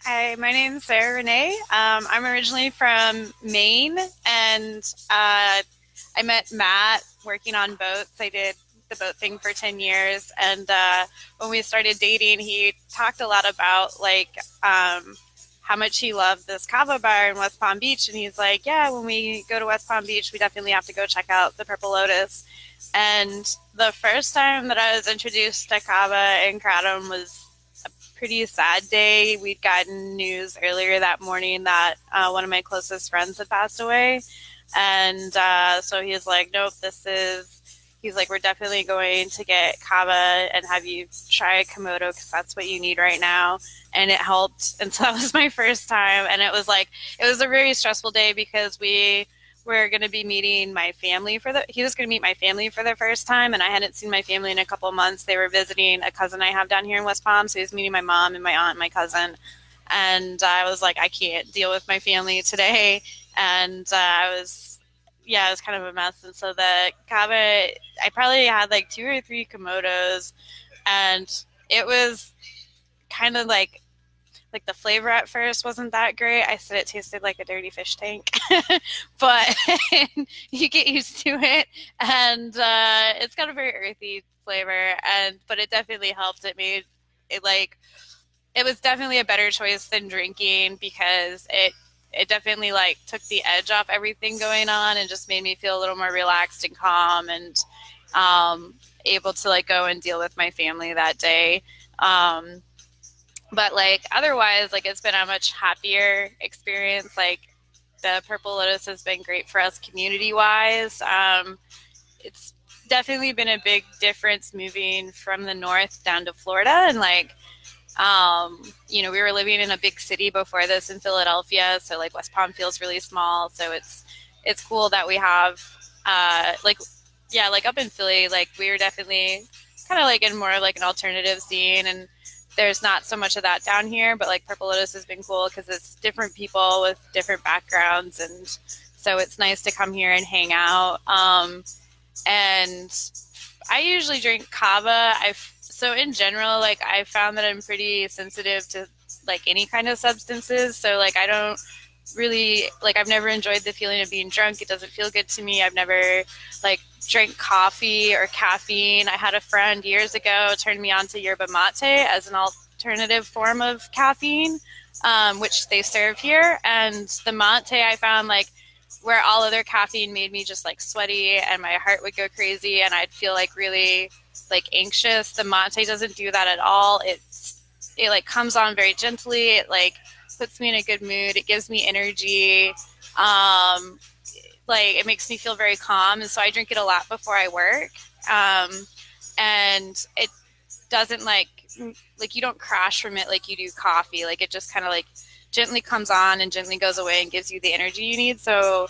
Hi, my name is Sarah Renee. I'm originally from Maine, and I met Matt working on boats. I did the boat thing for 10 years, and when we started dating, he talked a lot about like how much he loved this Kava bar in West Palm Beach, and he's like, yeah, when we go to West Palm Beach, we definitely have to go check out the Purple Lotus. And the first time that I was introduced to Kava and Kratom was pretty sad day. We'd gotten news earlier that morning that one of my closest friends had passed away. And so he's like, nope, he's like, we're definitely going to get Kava and have you try Komodo because that's what you need right now. And it helped. And so that was my first time. And it was a very stressful day because we were going to be meeting my family he was going to meet my family for the first time, and I hadn't seen my family in a couple of months. They were visiting a cousin I have down here in West Palm, so he was meeting my mom and my aunt and my cousin, and I was like, I can't deal with my family today, and it was kind of a mess. And so the Kava, I probably had like 2 or 3 Komodos, and it was kind of like like the flavor at first wasn't that great. I said it tasted like a dirty fish tank, but you get used to it, and it's got a very earthy flavor, but it definitely helped. It was definitely a better choice than drinking, because it definitely like took the edge off everything going on and just made me feel a little more relaxed and calm, and able to like go and deal with my family that day. But like otherwise, like it's been a much happier experience. Like the Purple Lotus has been great for us community wise. It's definitely been a big difference moving from the north down to Florida, and like you know, we were living in a big city before this in Philadelphia, so like West Palm feels really small. So it's cool that we have like up in Philly, like we were definitely kind of like in more like an alternative scene, and there's not so much of that down here. But like Purple Lotus has been cool because it's different people with different backgrounds, and so it's nice to come here and hang out. And I usually drink Kava. So in general, like I found that I'm pretty sensitive to like any kind of substances. So like I don't really, like I've never enjoyed the feeling of being drunk. It doesn't feel good to me. I've never like drank coffee or caffeine. I had a friend years ago turn me on to yerba mate as an alternative form of caffeine, which they serve here. And the mate I found like where all other caffeine made me just like sweaty and my heart would go crazy and I'd feel like really like anxious. The mate doesn't do that at all. It like comes on very gently. It like puts me in a good mood. It gives me energy. Like it makes me feel very calm. And so I drink it a lot before I work. And it doesn't like you don't crash from it like you do coffee. Like it just kind of like gently comes on and gently goes away and gives you the energy you need. So,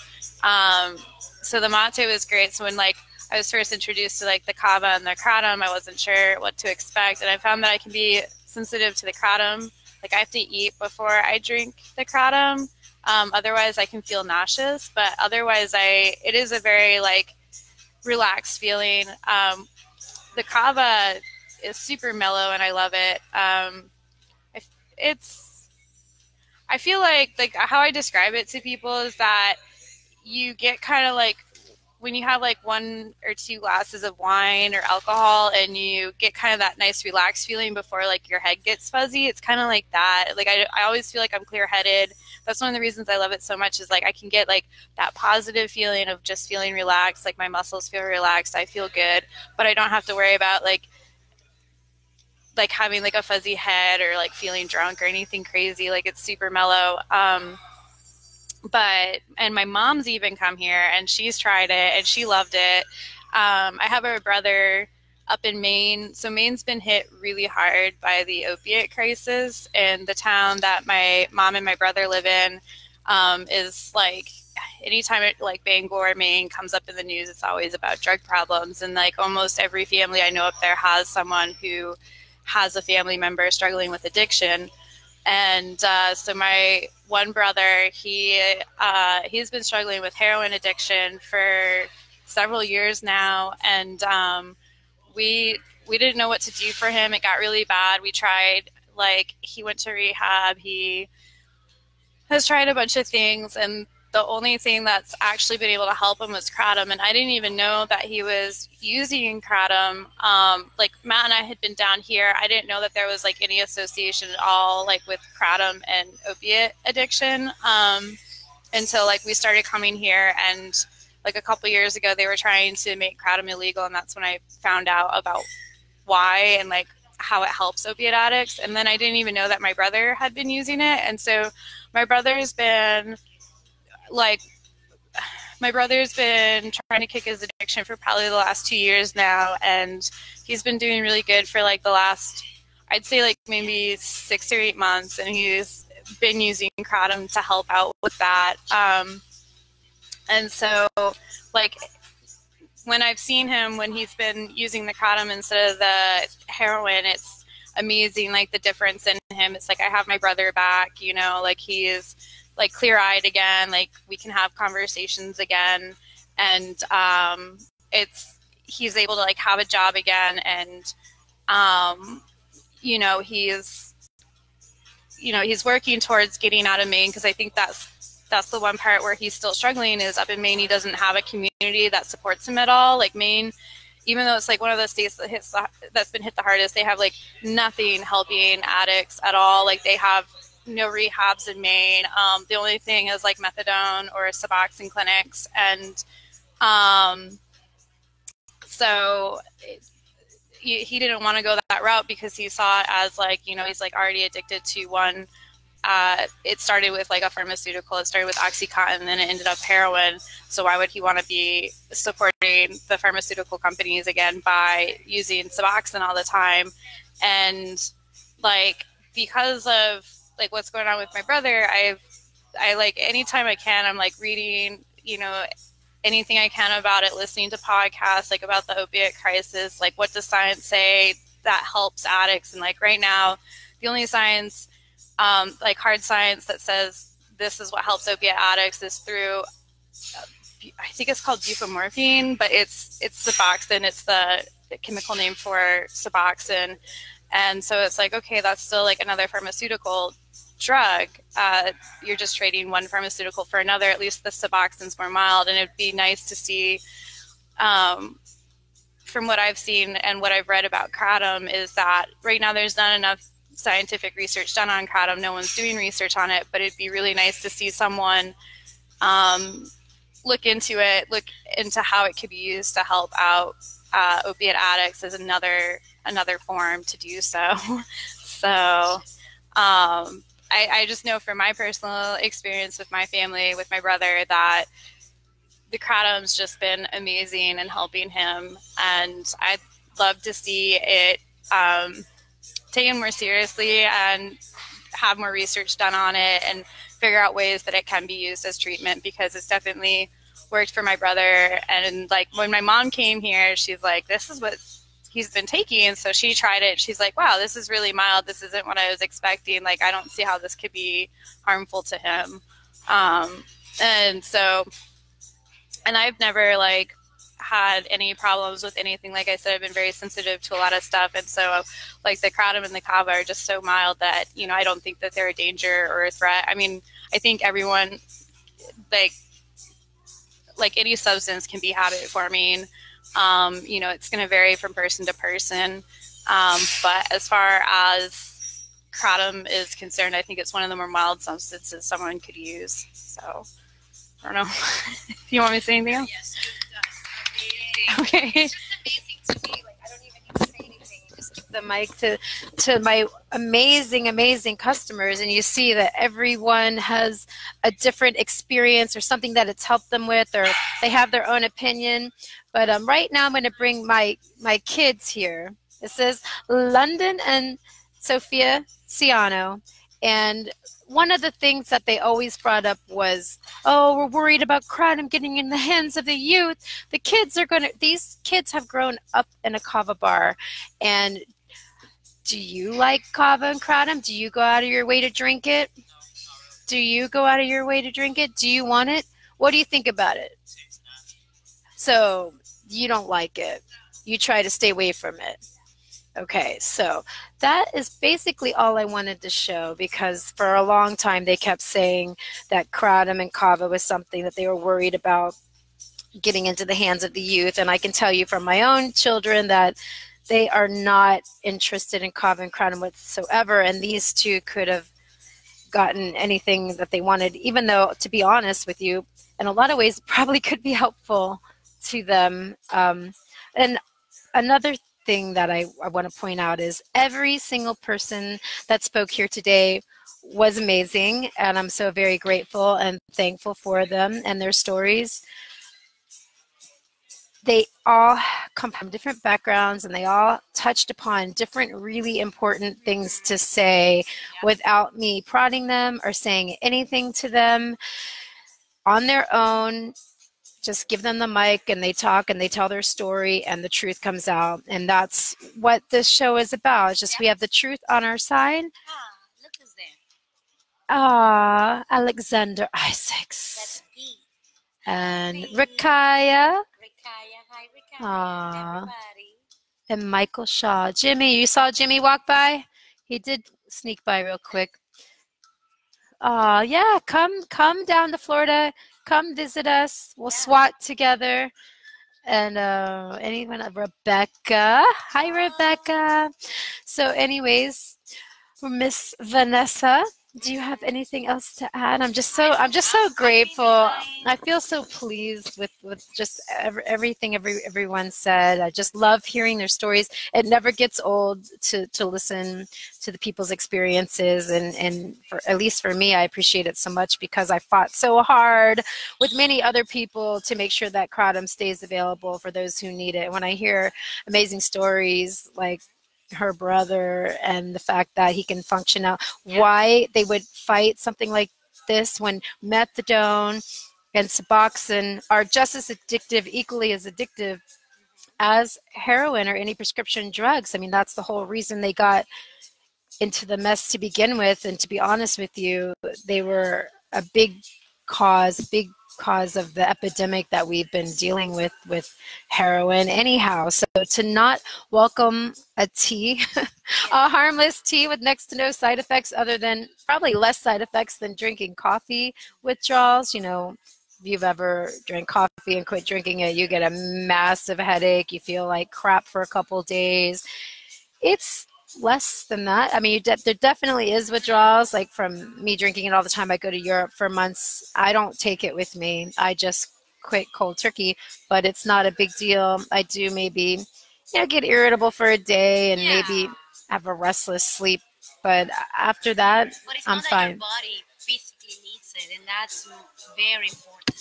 so the mate was great. So when like I was first introduced to like the Kava and the Kratom, I wasn't sure what to expect. And I found that I can be sensitive to the Kratom. Like I have to eat before I drink the Kratom. Otherwise I can feel nauseous, but otherwise it is a very like relaxed feeling. The Kava is super mellow and I love it. I feel like how I describe it to people is that you get kind of like when you have like 1 or 2 glasses of wine or alcohol and you get kind of that nice relaxed feeling before like your head gets fuzzy. It's kind of like that. Like I always feel like I'm clear headed. That's one of the reasons I love it so much is like I can get like that positive feeling of just feeling relaxed. Like my muscles feel relaxed. I feel good, but I don't have to worry about like having like a fuzzy head or like feeling drunk or anything crazy. Like it's super mellow. And my mom's even come here and she's tried it and she loved it. I have a brother up in Maine. So Maine's been hit really hard by the opiate crisis, and the town that my mom and my brother live in is like anytime it like Bangor, Maine comes up in the news, it's always about drug problems. And like almost every family I know up there has someone who has a family member struggling with addiction. And so my one brother, he's been struggling with heroin addiction for several years now. And we didn't know what to do for him. It got really bad. We tried, like, he went to rehab. He has tried a bunch of things. And the only thing that's actually been able to help him was Kratom. And I didn't even know that he was using Kratom. Like Matt and I had been down here. I didn't know that there was like any association at all, like with Kratom and opiate addiction, until like we started coming here. And like a couple years ago, they were trying to make Kratom illegal. And that's when I found out about why and like how it helps opiate addicts. And then I didn't even know that my brother had been using it. And so my brother's been trying to kick his addiction for probably the last 2 years now, and he's been doing really good for like the last, I'd say like maybe 6 or 8 months, and he's been using Kratom to help out with that. And so like when I've seen him when he's been using the Kratom instead of the heroin, it's amazing, like the difference in him. It's like I have my brother back, you know, like he's like clear-eyed again, like we can have conversations again, and he's able to like have a job again, and you know, he's he's working towards getting out of Maine, because I think that's the one part where he's still struggling, is up in Maine he doesn't have a community that supports him at all. Like Maine, even though it's like one of the states that's been hit the hardest, they have like nothing helping addicts at all. Like they have no rehabs in Maine. The only thing is like methadone or Suboxone clinics, and so he didn't want to go that route because he saw it as like, he's like already addicted to one. It started with like a pharmaceutical. It started with Oxycontin, and then it ended up heroin. So why would he want to be supporting the pharmaceutical companies again by using Suboxone all the time? And like, because of like what's going on with my brother, I like anytime I can, I'm like reading, anything I can about it, listening to podcasts like about the opiate crisis, like what does science say that helps addicts? And like right now, the only science, like hard science that says this is what helps opiate addicts is through, I think it's called buprenorphine, but it's Suboxone. It's the chemical name for Suboxone. And so it's like, okay, that's still like another pharmaceutical drug. You're just trading one pharmaceutical for another. At least the Suboxone's more mild. And it'd be nice to see, from what I've seen and what I've read about Kratom, is that right now there's not enough scientific research done on Kratom. No one's doing research on it, but it'd be really nice to see someone look into it, look into how it could be used to help out opiate addicts as another form to do so. So I just know from my personal experience with my family, with my brother, that the Kratom's just been amazing in helping him, and I'd love to see it taken more seriously and have more research done on it and figure out ways that it can be used as treatment, because it's definitely worked for my brother. And like when my mom came here, she's like, this is what he's been taking. And so she tried it. She's like, wow, this is really mild. This isn't what I was expecting. Like, I don't see how this could be harmful to him. And I've never like had any problems with anything. Like I said, I've been very sensitive to a lot of stuff. And so like the Kratom and the Kava are just so mild that, I don't think that they're a danger or a threat. I mean, I think everyone, like any substance can be habit forming. It's going to vary from person to person. But as far as Kratom is concerned, I think it's one of the more mild substances someone could use. So I don't know if you want me to say anything else. Yes, okay. It's just amazing to me. Like, I don't even need to say anything. You just give the mic to my amazing customers, and you see that everyone has a different experience or something that it's helped them with, or they have their own opinion. But right now I'm going to bring my kids here. This is London and Sophia Ciano, and one of the things that they always brought up was, oh, we're worried about Kratom getting in the hands of the youth. These kids have grown up in a Kava bar. And do you like Kava and Kratom? Do you go out of your way to drink it? Do you go out of your way to drink it? Do you want it? What do you think about it? So you don't like it. You try to stay away from it. Okay, so that is basically all I wanted to show, because for a long time they kept saying that Kratom and Kava was something that they were worried about getting into the hands of the youth. And I can tell you from my own children that they are not interested in Kava and Kratom whatsoever, and these two could have gotten anything that they wanted, even though, to be honest with you, in a lot of ways, probably could be helpful to them. And another thing that I want to point out is every single person that spoke here today was amazing, and I'm so very grateful and thankful for them and their stories. They all come from different backgrounds, and they all touched upon different really important things to say without me prodding them or saying anything to them. On their own, just give them the mic and they talk and they tell their story, and the truth comes out. And that's what this show is about. It's just we have the truth on our side. Look who's there. Alexander Isaacs. That's B. And B. Rikaya. Hi, Rikaya. Everybody. And Michael Shaw. Jimmy, you saw Jimmy walk by? He did sneak by real quick. Yeah, come down to Florida. Come visit us. We'll SWAT together. And anyone, Rebecca. Hi, Rebecca. So, anyways, Miss Vanessa, do you have anything else to add? I'm just so grateful. I feel so pleased with just everything everyone said. I just love hearing their stories. It never gets old to listen to the people's experiences, and for, at least for me, I appreciate it so much because I fought so hard with many other people to make sure that Kratom stays available for those who need it. When I hear amazing stories like her brother and the fact that he can function out, why they would fight something like this when methadone and Suboxone are just as addictive, equally as addictive as heroin or any prescription drugs. I mean, that's the whole reason they got into the mess to begin with. And to be honest with you, they were a big cause of the epidemic that we've been dealing with heroin anyhow. So to not welcome a tea, a harmless tea with next to no side effects, other than probably less side effects than drinking coffee withdrawals. You know, if you've ever drank coffee and quit drinking it, you get a massive headache. You feel like crap for a couple days. It's less than that. I mean, there definitely is withdrawals, like from me drinking it all the time. I go to Europe for months. I don't take it with me. I just quit cold turkey, but it's not a big deal. I do maybe, get irritable for a day and maybe have a restless sleep. But after that, But it's I'm not that fine. your body physically needs it, and that's very important.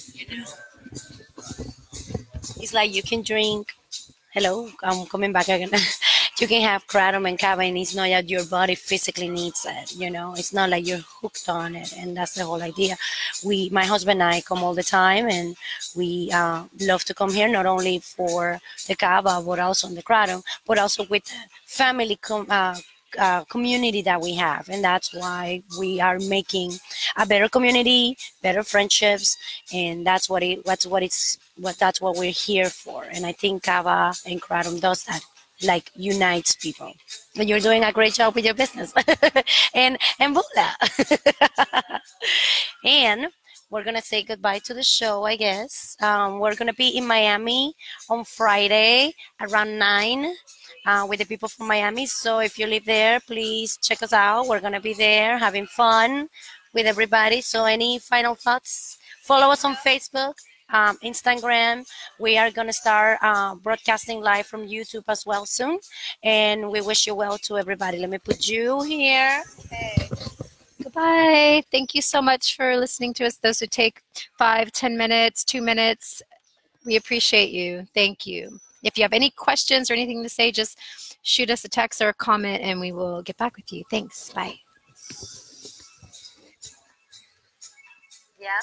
It's like you can drink. Hello, I'm coming back again. You can have Kratom and Kava, and it's not that your body physically needs it. It's not like you're hooked on it, and that's the whole idea. My husband and I come all the time, and we love to come here not only for the Kava, but also on the Kratom, but also with the family community that we have, and that's why we are making a better community, better friendships, and that's what we're here for. And I think Kava and Kratom does that, like unites people. And you're doing a great job with your business, and Bula. And we're gonna say goodbye to the show, I guess. We're gonna be in Miami on Friday around 9. With the people from Miami. So if you live there, please check us out. We're going to be there having fun with everybody. So any final thoughts? Follow us on Facebook, Instagram. We are going to start broadcasting live from YouTube as well soon. And we wish you well to everybody. Let me put you here. Okay. Goodbye. Thank you so much for listening to us. Those who take 5, 10 minutes, 2 minutes, we appreciate you. Thank you. If you have any questions or anything to say, just shoot us a text or a comment and we will get back with you. Thanks. Bye. Yeah.